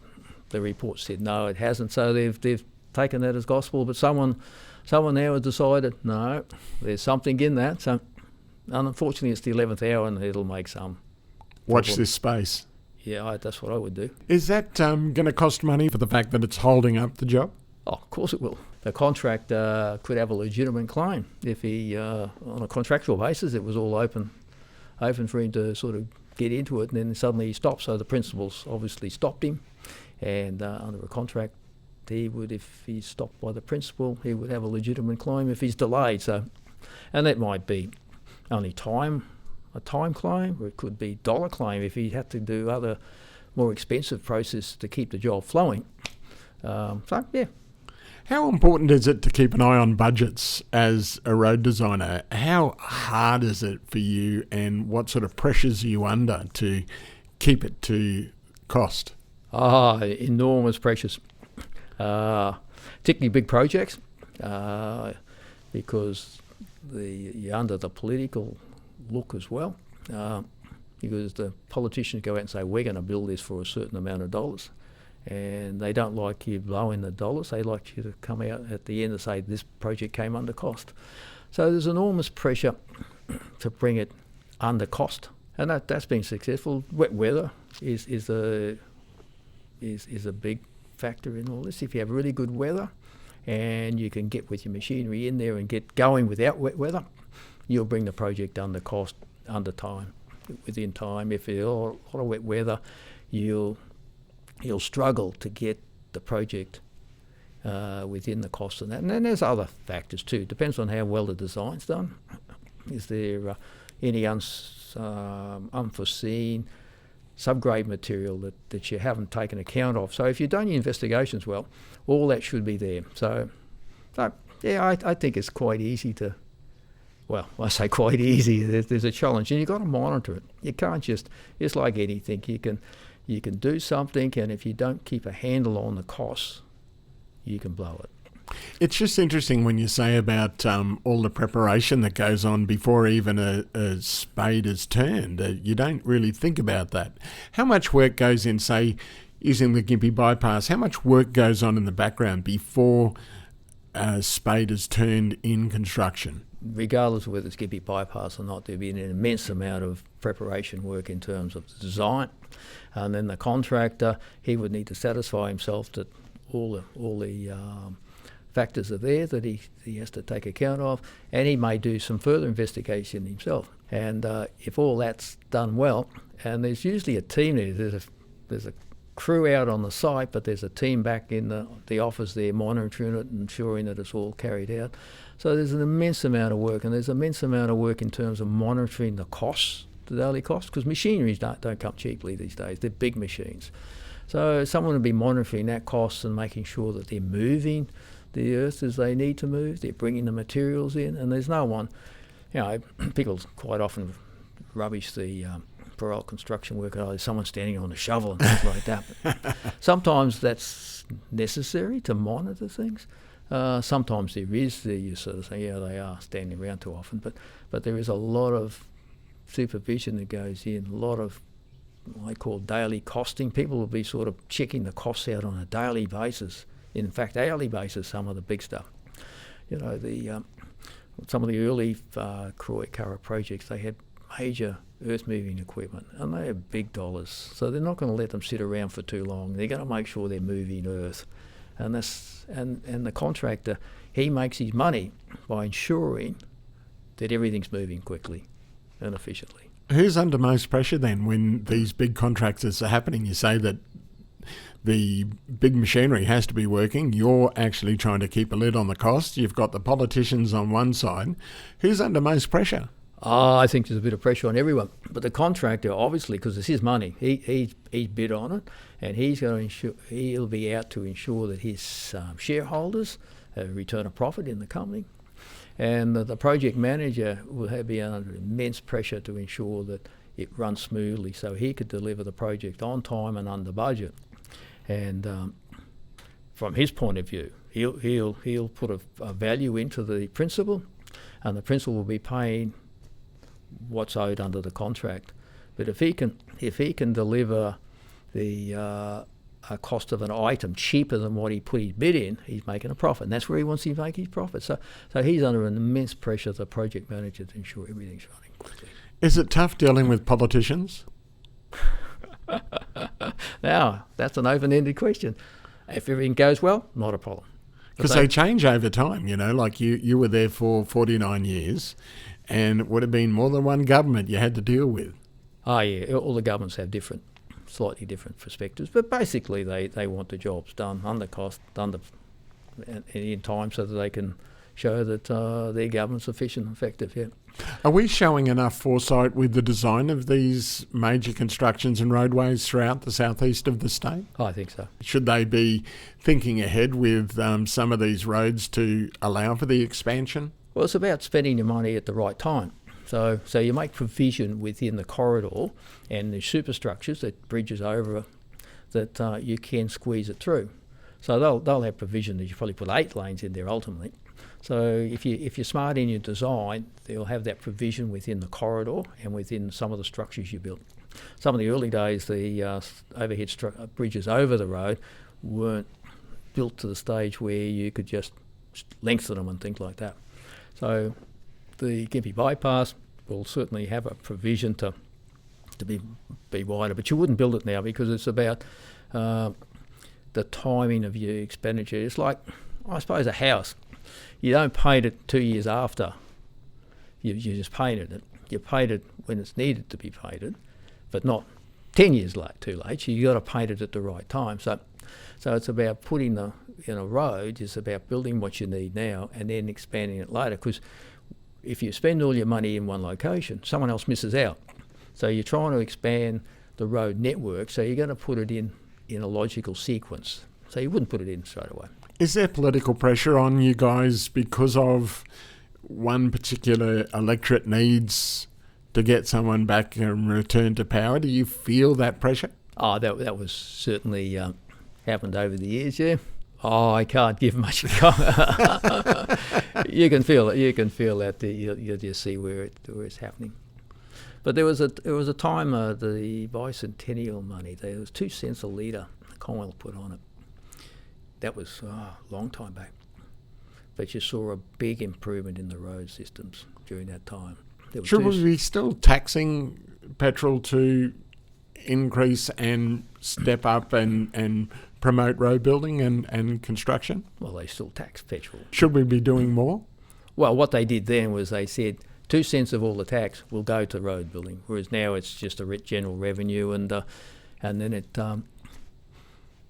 the report said no, it hasn't. So they've taken that as gospel. But someone now has decided no, there's something in that. So unfortunately, it's the 11th hour, and it'll make some. Watch this space. Yeah, that's what I would do. Is that going to cost money for the fact that it's holding up the job? Oh, of course it will. The contractor could have a legitimate claim if he, on a contractual basis, it was all open for him to sort of get into it, and then suddenly he stopped. So the principals obviously stopped him, and under a contract, he would, if he's stopped by the principal, he would have a legitimate claim if he's delayed. So, and that might be only a time claim, or it could be dollar claim if he had to do other more expensive process to keep the job flowing. So, yeah. How important is it to keep an eye on budgets as a road designer? How hard is it for you, and what sort of pressures are you under to keep it to cost? Enormous pressures, particularly big projects, because you're under the political look as well, because the politicians go out and say, we're going to build this for a certain amount of dollars. And they don't like you blowing the dollars. They like you to come out at the end and say this project came under cost. So there's enormous pressure to bring it under cost, and that's been successful. Wet weather is a big factor in all this. If you have really good weather, and you can get with your machinery in there and get going without wet weather, you'll bring the project under cost, under time, within time. If there's a lot of wet weather, you'll struggle to get the project within the cost of that. And then there's other factors too. Depends on how well the design's done. Is there any unforeseen subgrade material that you haven't taken account of? So if you've done your investigations well, all that should be there. So yeah, I think it's quite easy to, well, I say quite easy, there's a challenge, and you've got to monitor it. You can't just, it's like anything, you can do something, and if you don't keep a handle on the costs, you can blow it. It's just interesting when you say about all the preparation that goes on before even a spade is turned. You don't really think about that. How much work goes in, say, using the Gympie bypass, how much work goes on in the background before a spade is turned in construction? Regardless of whether it's Gympie bypass or not, there'll be an immense amount of preparation work in terms of the design. And then the contractor, he would need to satisfy himself that all the factors are there that he has to take account of, and he may do some further investigation himself. And if all that's done well, and there's usually a team there, there's a crew out on the site, but there's a team back in the office there monitoring it and ensuring that it's all carried out. So there's an immense amount of work, and there's an immense amount of work in terms of monitoring the costs, the daily costs, because machineries don't come cheaply these days. They're big machines. So someone will be monitoring that cost and making sure that they're moving the earth as they need to move, they're bringing the materials in, and there's no one, people quite often rubbish the parole construction work, there's someone standing on a shovel and things like that. But sometimes that's necessary to monitor things. Sometimes there is, you sort of say, yeah, they are standing around too often, but there is a lot of supervision that goes in, a lot of what I call daily costing. People will be sort of checking the costs out on a daily basis. In fact, hourly basis, some of the big stuff. Some of the early Curragh projects, they had major earth-moving equipment, and they have big dollars. So they're not going to let them sit around for too long. They're going to make sure they're moving earth. And the contractor, he makes his money by ensuring that everything's moving quickly and efficiently. Who's under most pressure then when these big contractors are happening? You say that the big machinery has to be working. You're actually trying to keep a lid on the cost. You've got the politicians on one side. Who's under most pressure? I think there's a bit of pressure on everyone. But the contractor, obviously, because it's his money, he bid on it, and he'll be out to ensure that his shareholders return a profit in the company. And the project manager will be under immense pressure to ensure that it runs smoothly so he could deliver the project on time and under budget. And from his point of view, he'll put a value into the principal, and the principal will be paying what's owed under the contract. But if he can deliver the a cost of an item cheaper than what he put his bid in, he's making a profit, and that's where he wants to make his profit. So he's under an immense pressure, the project manager, to ensure everything's running quickly. Is it tough dealing with politicians? Now, that's an open-ended question. If everything goes well, not a problem. Because they change over time, like you were there for 49 years, and it would have been more than one government you had to deal with. Oh, yeah, all the governments have slightly different perspectives, but basically they want the jobs done under cost, in time, so that they can show that their government's efficient and effective, yeah. Are we showing enough foresight with the design of these major constructions and roadways throughout the southeast of the state? I think so. Should they be thinking ahead with some of these roads to allow for the expansion? Well, it's about spending your money at the right time. So you make provision within the corridor and the superstructures that bridges over that you can squeeze it through. So they'll have provision that you probably put 8 lanes in there ultimately. So if you're smart in your design, they'll have that provision within the corridor and within some of the structures you built. Some of the early days, the overhead bridges over the road weren't built to the stage where you could just lengthen them and things like that. So the Gympie bypass will certainly have a provision to be wider, but you wouldn't build it now because it's about the timing of your expenditure. It's like, I suppose, a house. You don't paint it 2 years after you just painted it. You paint it when it's needed to be painted, but not 10 years too late. So you've got to paint it at the right time. So So it's about putting the road is about building what you need now and then expanding it later. Because if you spend all your money in one location, someone else misses out. So you're trying to expand the road network, so you're going to put it in a logical sequence. So you wouldn't put it in straight away. Is there political pressure on you guys because of one particular electorate needs to get someone back and return to power? Do you feel that pressure? Oh, that was certainly happened over the years, yeah. Oh, I can't give much comment. You can feel it. You can feel that. You'll just see where it's happening. But there was a time the bicentennial money. There was 2 cents a litre. The Commonwealth put on it. That was a long time back. But you saw a big improvement in the road systems during that time. Should we be still taxing petrol to increase and step up and promote road building and construction? Well, they still tax petrol. Should we be doing more? Well, what they did then was they said 2 cents of all the tax will go to road building, whereas now it's just a general revenue, and then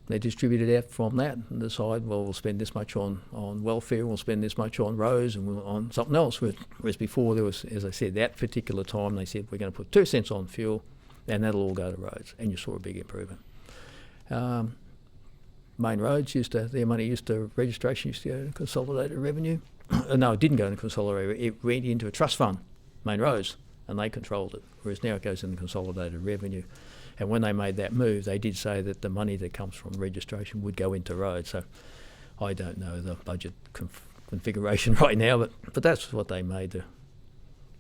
they distribute it out from that and decide, well, we'll spend this much on welfare, we'll spend this much on roads, and we'll on something else. Whereas before there was, as I said, that particular time they said we're going to put 2 cents on fuel, and that'll all go to roads, and you saw a big improvement. Main roads their money registration used to go to consolidated revenue. No, it didn't go into consolidated. It went into a trust fund, main roads, and they controlled it. Whereas now it goes into consolidated revenue. And when they made that move, they did say that the money that comes from registration would go into roads. So I don't know the budget configuration right now, but that's what they made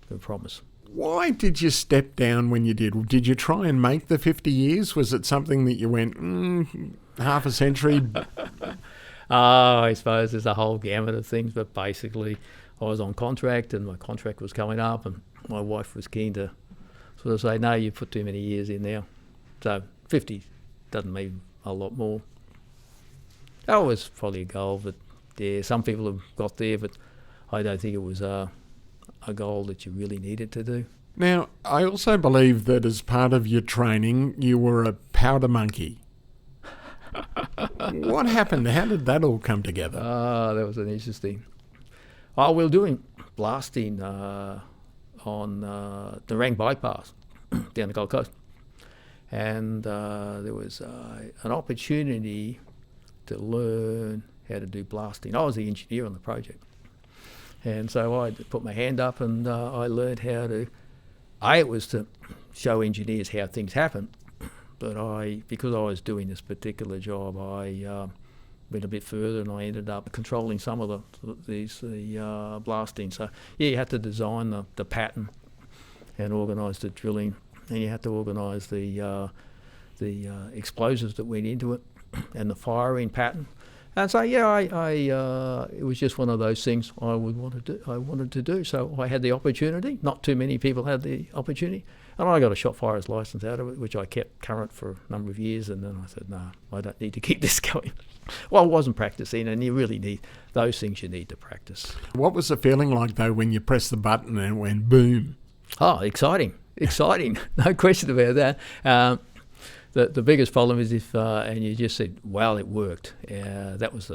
the promise. Why did you step down when you did? Did you try and make the 50 years? Was it something that you went, half a century? I suppose there's a whole gamut of things, but basically I was on contract and my contract was coming up, and my wife was keen to sort of say, no, you put too many years in now. So 50 doesn't mean a lot more. That was probably a goal, but yeah, some people have got there, but I don't think it was a goal that you really needed to do. Now, I also believe that as part of your training, you were a powder monkey. What happened? How did that all come together? That was an interesting. We were doing blasting on the Rang bypass down the Gold Coast, and there was an opportunity to learn how to do blasting. I was the engineer on the project, and so I put my hand up and I learned how to. It was to show engineers how things happen. But because I was doing this particular job, I went a bit further and I ended up controlling some of the blasting. So yeah, you had to design the pattern and organise the drilling, and you had to organise the explosives that went into it and the firing pattern. And so yeah, it was just one of those things I wanted to do. So I had the opportunity. Not too many people had the opportunity. And I got a shot firer's licence out of it, which I kept current for a number of years. And then I said, no, I don't need to keep this going. Well, I wasn't practising, and you really need those things you need to practice. What was the feeling like, though, when you pressed the button and it went boom? Oh, exciting. No question about that. The biggest problem is if, and you just said, well, it worked. That was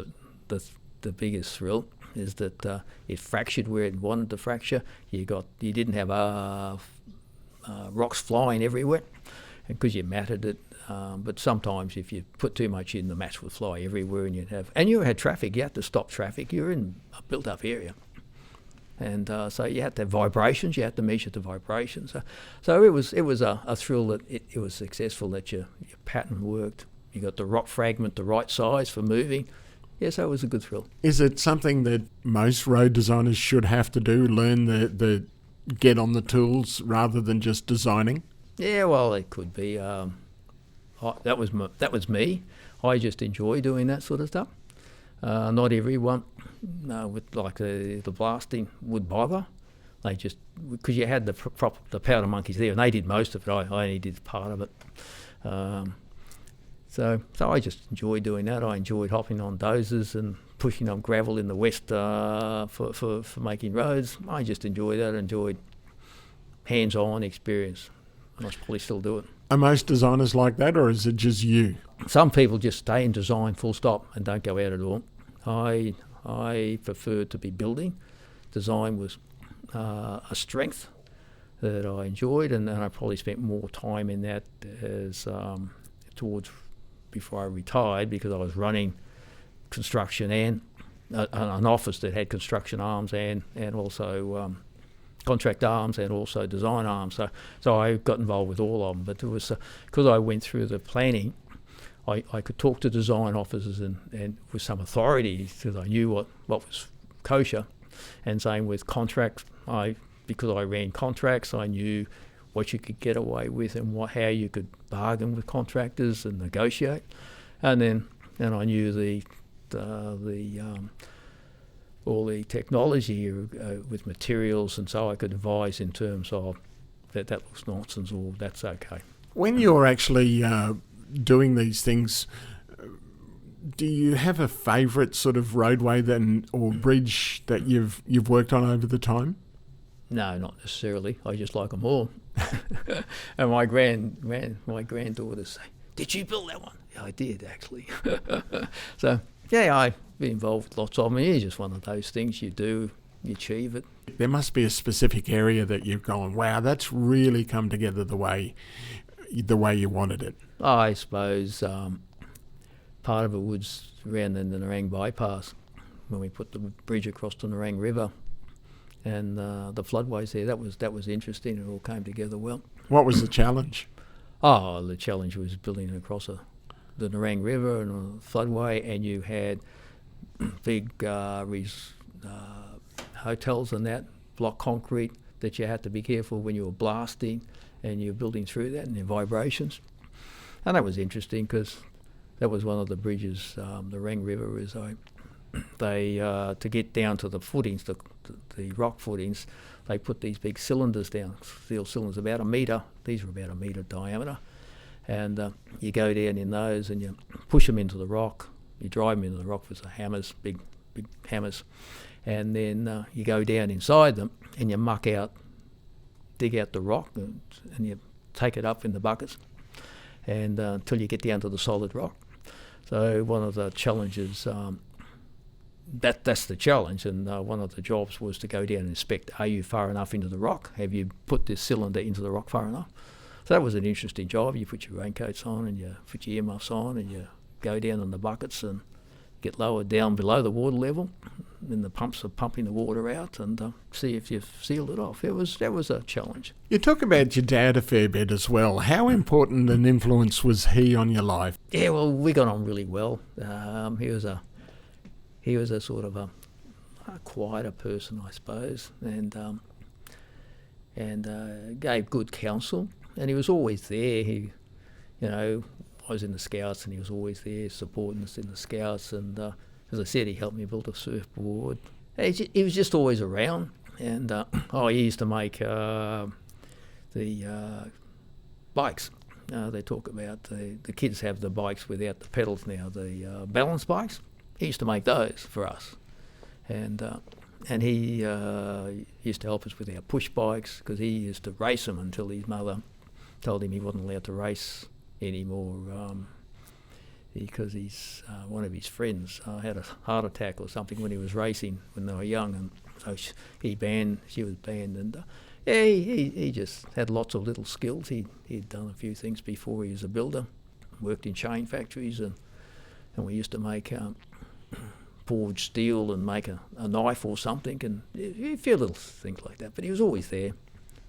the biggest thrill, is that it fractured where it wanted to fracture. You didn't have rocks flying everywhere because you matted it. But sometimes if you put too much in, the mats would fly everywhere, and you had traffic. You had to stop traffic. You're in a built-up area. And so you had to have vibrations. You had to measure the vibrations. So it was a thrill that it was successful, that your pattern worked. You got the rock fragment the right size for moving. Yeah, so it was a good thrill. Is it something that most road designers should have to do, learn the get on the tools rather than just designing? Yeah, well, it could be. That was me. I just enjoy doing that sort of stuff. Not everyone, with like the blasting, would bother. They just, because you had the powder monkeys there, and they did most of it. I only did part of it. So I just enjoyed doing that. I enjoyed hopping on dozers and pushing on gravel in the west for making roads. I just enjoyed that. I enjoyed hands-on experience, and I probably still do it. Are most designers like that, or is it just you? some people just stay in design full stop and don't go out at all. I preferred to be building. Design was a strength that I enjoyed, and I probably spent more time in that as towards before I retired, because I was running construction and an office that had construction arms and also contract arms and also design arms. So I got involved with all of them. But it was because I went through the planning, I could talk to design officers and with some authority, because I knew what was kosher. And same with contracts, because I ran contracts, I knew what you could get away with and how you could bargain with contractors and negotiate. And I knew all the technology with materials, and so I could advise in terms of that looks nonsense or that's okay. When you're actually doing these things, do you have a favourite sort of roadway or bridge that you've worked on over the time? No, not necessarily. I just like them all. And my granddaughters say, "Did you build that one?" Yeah, I did actually. So yeah, I've been involved with lots of them. It's just one of those things you do, you achieve it. There must be a specific area that you've gone, wow, that's really come together the way you wanted it. I suppose part of it was around the Nerang bypass when we put the bridge across the Nerang River and the floodways there. That was interesting. It all came together well. What was the challenge? Oh, the challenge was building across the Nerang River and a floodway, and you had big hotels and that, block concrete, that you had to be careful when you were blasting and you're building through that and the vibrations. And that was interesting because that was one of the bridges, the Nerang River, to get down to the footings, the rock footings, they put these big cylinders down, steel cylinders about a metre. These were about a metre diameter. And you go down in those and you push them into the rock. You drive them into the rock with the hammers, big hammers. And then you go down inside them and you dig out the rock and you take it up in the buckets and until you get down to the solid rock. So one of the challenges, that's the challenge, and one of the jobs was to go down and inspect, are you far enough into the rock? Have you put this cylinder into the rock far enough? So that was an interesting job. You put your raincoats on and you put your earmuffs on and you go down in the buckets and get lower down below the water level, and the pumps are pumping the water out, and see if you've sealed it off. That was a challenge. You talk about your dad a fair bit as well. How important an influence was he on your life? Yeah, well, we got on really well. He was a sort of a quieter person, I suppose, and gave good counsel. And he was always there. I was in the Scouts, and he was always there supporting us in the Scouts. And as I said, he helped me build a surfboard. He was just always around. And he used to make the bikes. They talk about the kids have the bikes without the pedals now, the balance bikes. He used to make those for us. And he used to help us with our push bikes, because he used to race them until his mother told him he wasn't allowed to race anymore because one of his friends had a heart attack or something when he was racing when they were young, and so she was banned. And he just had lots of little skills. He'd done a few things before. He was a builder, worked in chain factories, and we used to make forged steel and make a knife or something, and a few little things like that. But he was always there.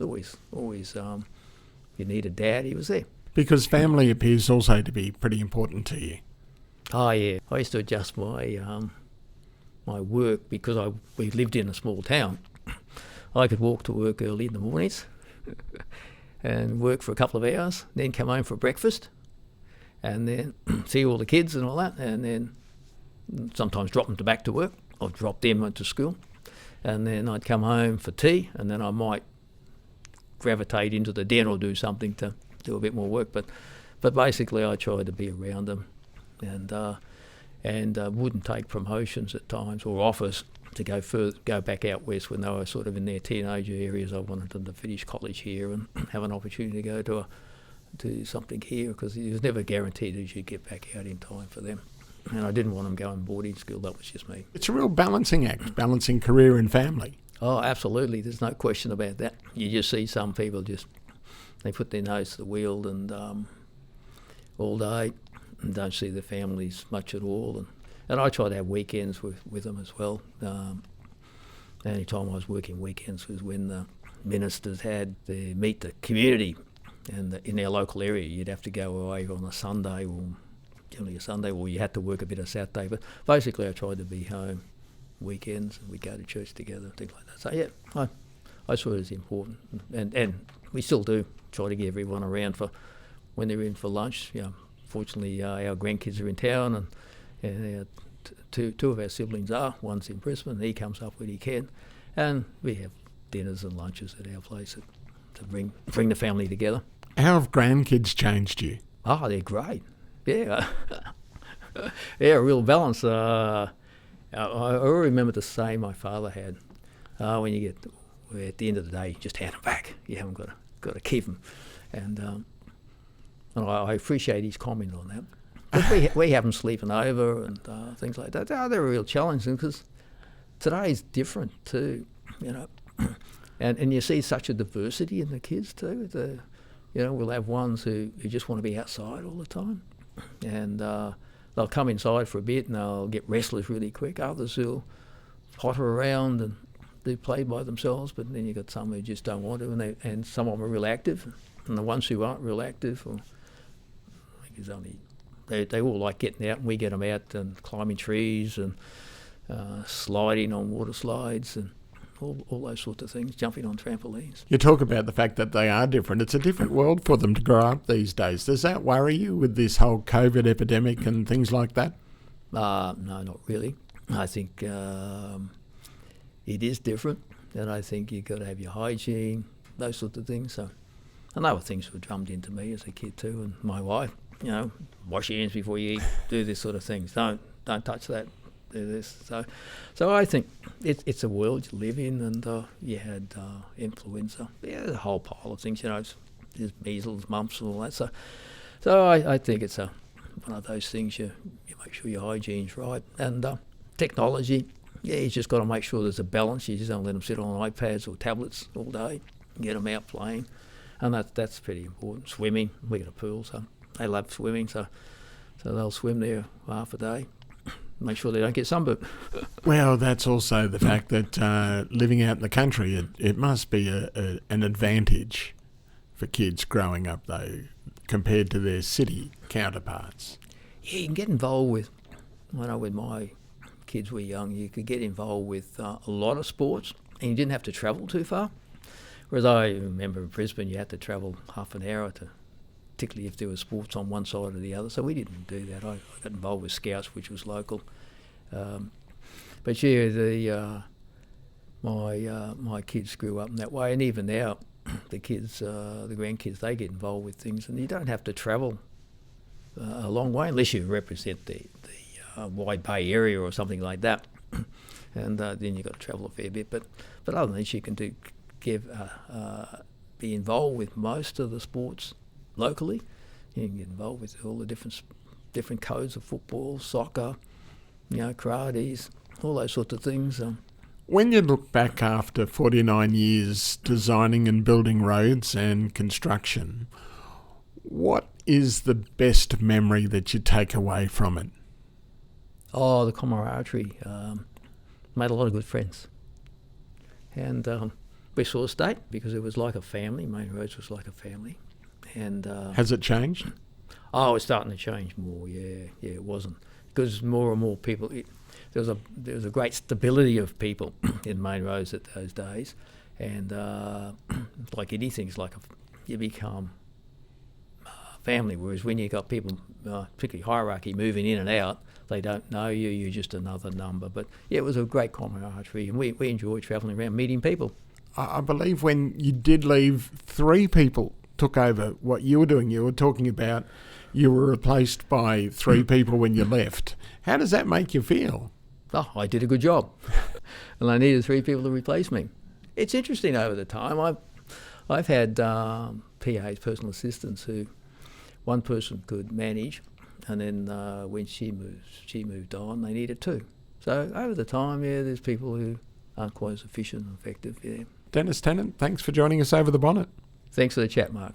Always. You need a dad, he was there. Because family appears also to be pretty important to you. Oh yeah, I used to adjust my work because we lived in a small town. I could walk to work early in the mornings and work for a couple of hours, then come home for breakfast, and then see all the kids and all that, and then sometimes drop them back to work. I'd drop them to school, and then I'd come home for tea, and then I might gravitate into the den or do something to do a bit more work. But basically, I tried to be around them, and wouldn't take promotions at times or offers to go back out west when they were sort of in their teenager areas. I wanted them to finish college here and have an opportunity to go to do something here, because it was never guaranteed that you'd get back out in time for them. And I didn't want them going boarding school. That was just me. It's a real balancing act, balancing career and family. Oh, absolutely. There's no question about that. You just see some people they put their nose to the wheel and all day and don't see their families much at all. And I try to have weekends with them as well. The only time I was working weekends was when the ministers had their meet the community, and in our local area you'd have to go away on a Sunday, or generally a Sunday, or you had to work a bit of Saturday. But basically I tried to be home weekends, and we'd go to church together, things like that. So yeah, I saw it as important, and we still do try to get everyone around for when they're in for lunch. Fortunately our grandkids are in town, and two of our siblings are. One's in Brisbane, he comes up when he can, and we have dinners and lunches at our place to bring the family together. How have grandkids changed you? Oh, they're great. Yeah. Yeah, real balance. I remember the saying my father had, when you get at the end of the day, just hand them back. You haven't got to keep them. And I appreciate his comment on that. But we have them sleeping over and things like that. They're a real challenge, because today's different too, And you see such a diversity in the kids too. We'll have ones who just want to be outside all the time, and they'll come inside for a bit and they'll get restless really quick. Others who'll potter around and do play by themselves, but then you've got some who just don't want to, and some of them are real active, and the ones who aren't real active, they all like getting out, and we get them out and climbing trees and sliding on water slides and all those sorts of things, jumping on trampolines. You talk about the fact that they are different. It's a different world for them to grow up these days. Does that worry you with this whole COVID epidemic and things like that? No, not really. I think it is different, and I think you've got to have your hygiene, those sorts of things. So, and they were things that were drummed into me as a kid too, and my wife, wash your hands before you eat, do this sort of things. Don't touch that. Do this. So I think it's a world you live in, and you had influenza. Yeah, a whole pile of things. There's measles, mumps, and all that. So I think it's one of those things. You make sure your hygiene's right, and technology. Yeah, you just got to make sure there's a balance. You just don't let them sit on iPads or tablets all day. Get them out playing, and that's pretty important. Swimming. We got a pool, so they love swimming. So they'll swim there half a day. Make sure they don't get sunburned. Well, that's also the fact that living out in the country, it must be an advantage for kids growing up, though, compared to their city counterparts. Yeah, you can get involved with, when my kids were young, you could get involved with a lot of sports, and you didn't have to travel too far. Whereas I remember in Brisbane, you had to travel half an hour particularly if there were sports on one side or the other. So we didn't do that. I got involved with Scouts, which was local. But yeah, my kids grew up in that way, and even now, the grandkids, they get involved with things, and you don't have to travel a long way unless you represent the Wide Bay area or something like that, and then you've got to travel a fair bit. But other than this, you can be involved with most of the sports locally. You can get involved with all the different codes of football, soccer, karates, all those sorts of things. When you look back after 49 years designing and building roads and construction, what is the best memory that you take away from it? Oh, the camaraderie. Made a lot of good friends. And we saw a state because it was like a family. Main Roads was like a family. And has it changed? Oh, it's starting to change more. Yeah, it wasn't, because more and more people. There was a great stability of people in Main Roads at those days, and like anything, it's like you become family. Whereas when you got people, particularly hierarchy, moving in and out, they don't know you. You're just another number. But yeah, it was a great camaraderie, and we enjoyed travelling around, meeting people. I believe when you did leave, 3 people took over what you were doing. You were talking about you were replaced by 3 people when you left. How does that make you feel? Oh, I did a good job, and I needed 3 people to replace me. It's interesting over the time. I've had PAs, personal assistants, who one person could manage, and then when she moved on, they needed two. So over the time, there's people who aren't quite as efficient and effective. Dennis Tennant, thanks for joining us over the bonnet. Thanks for the chat, Mark.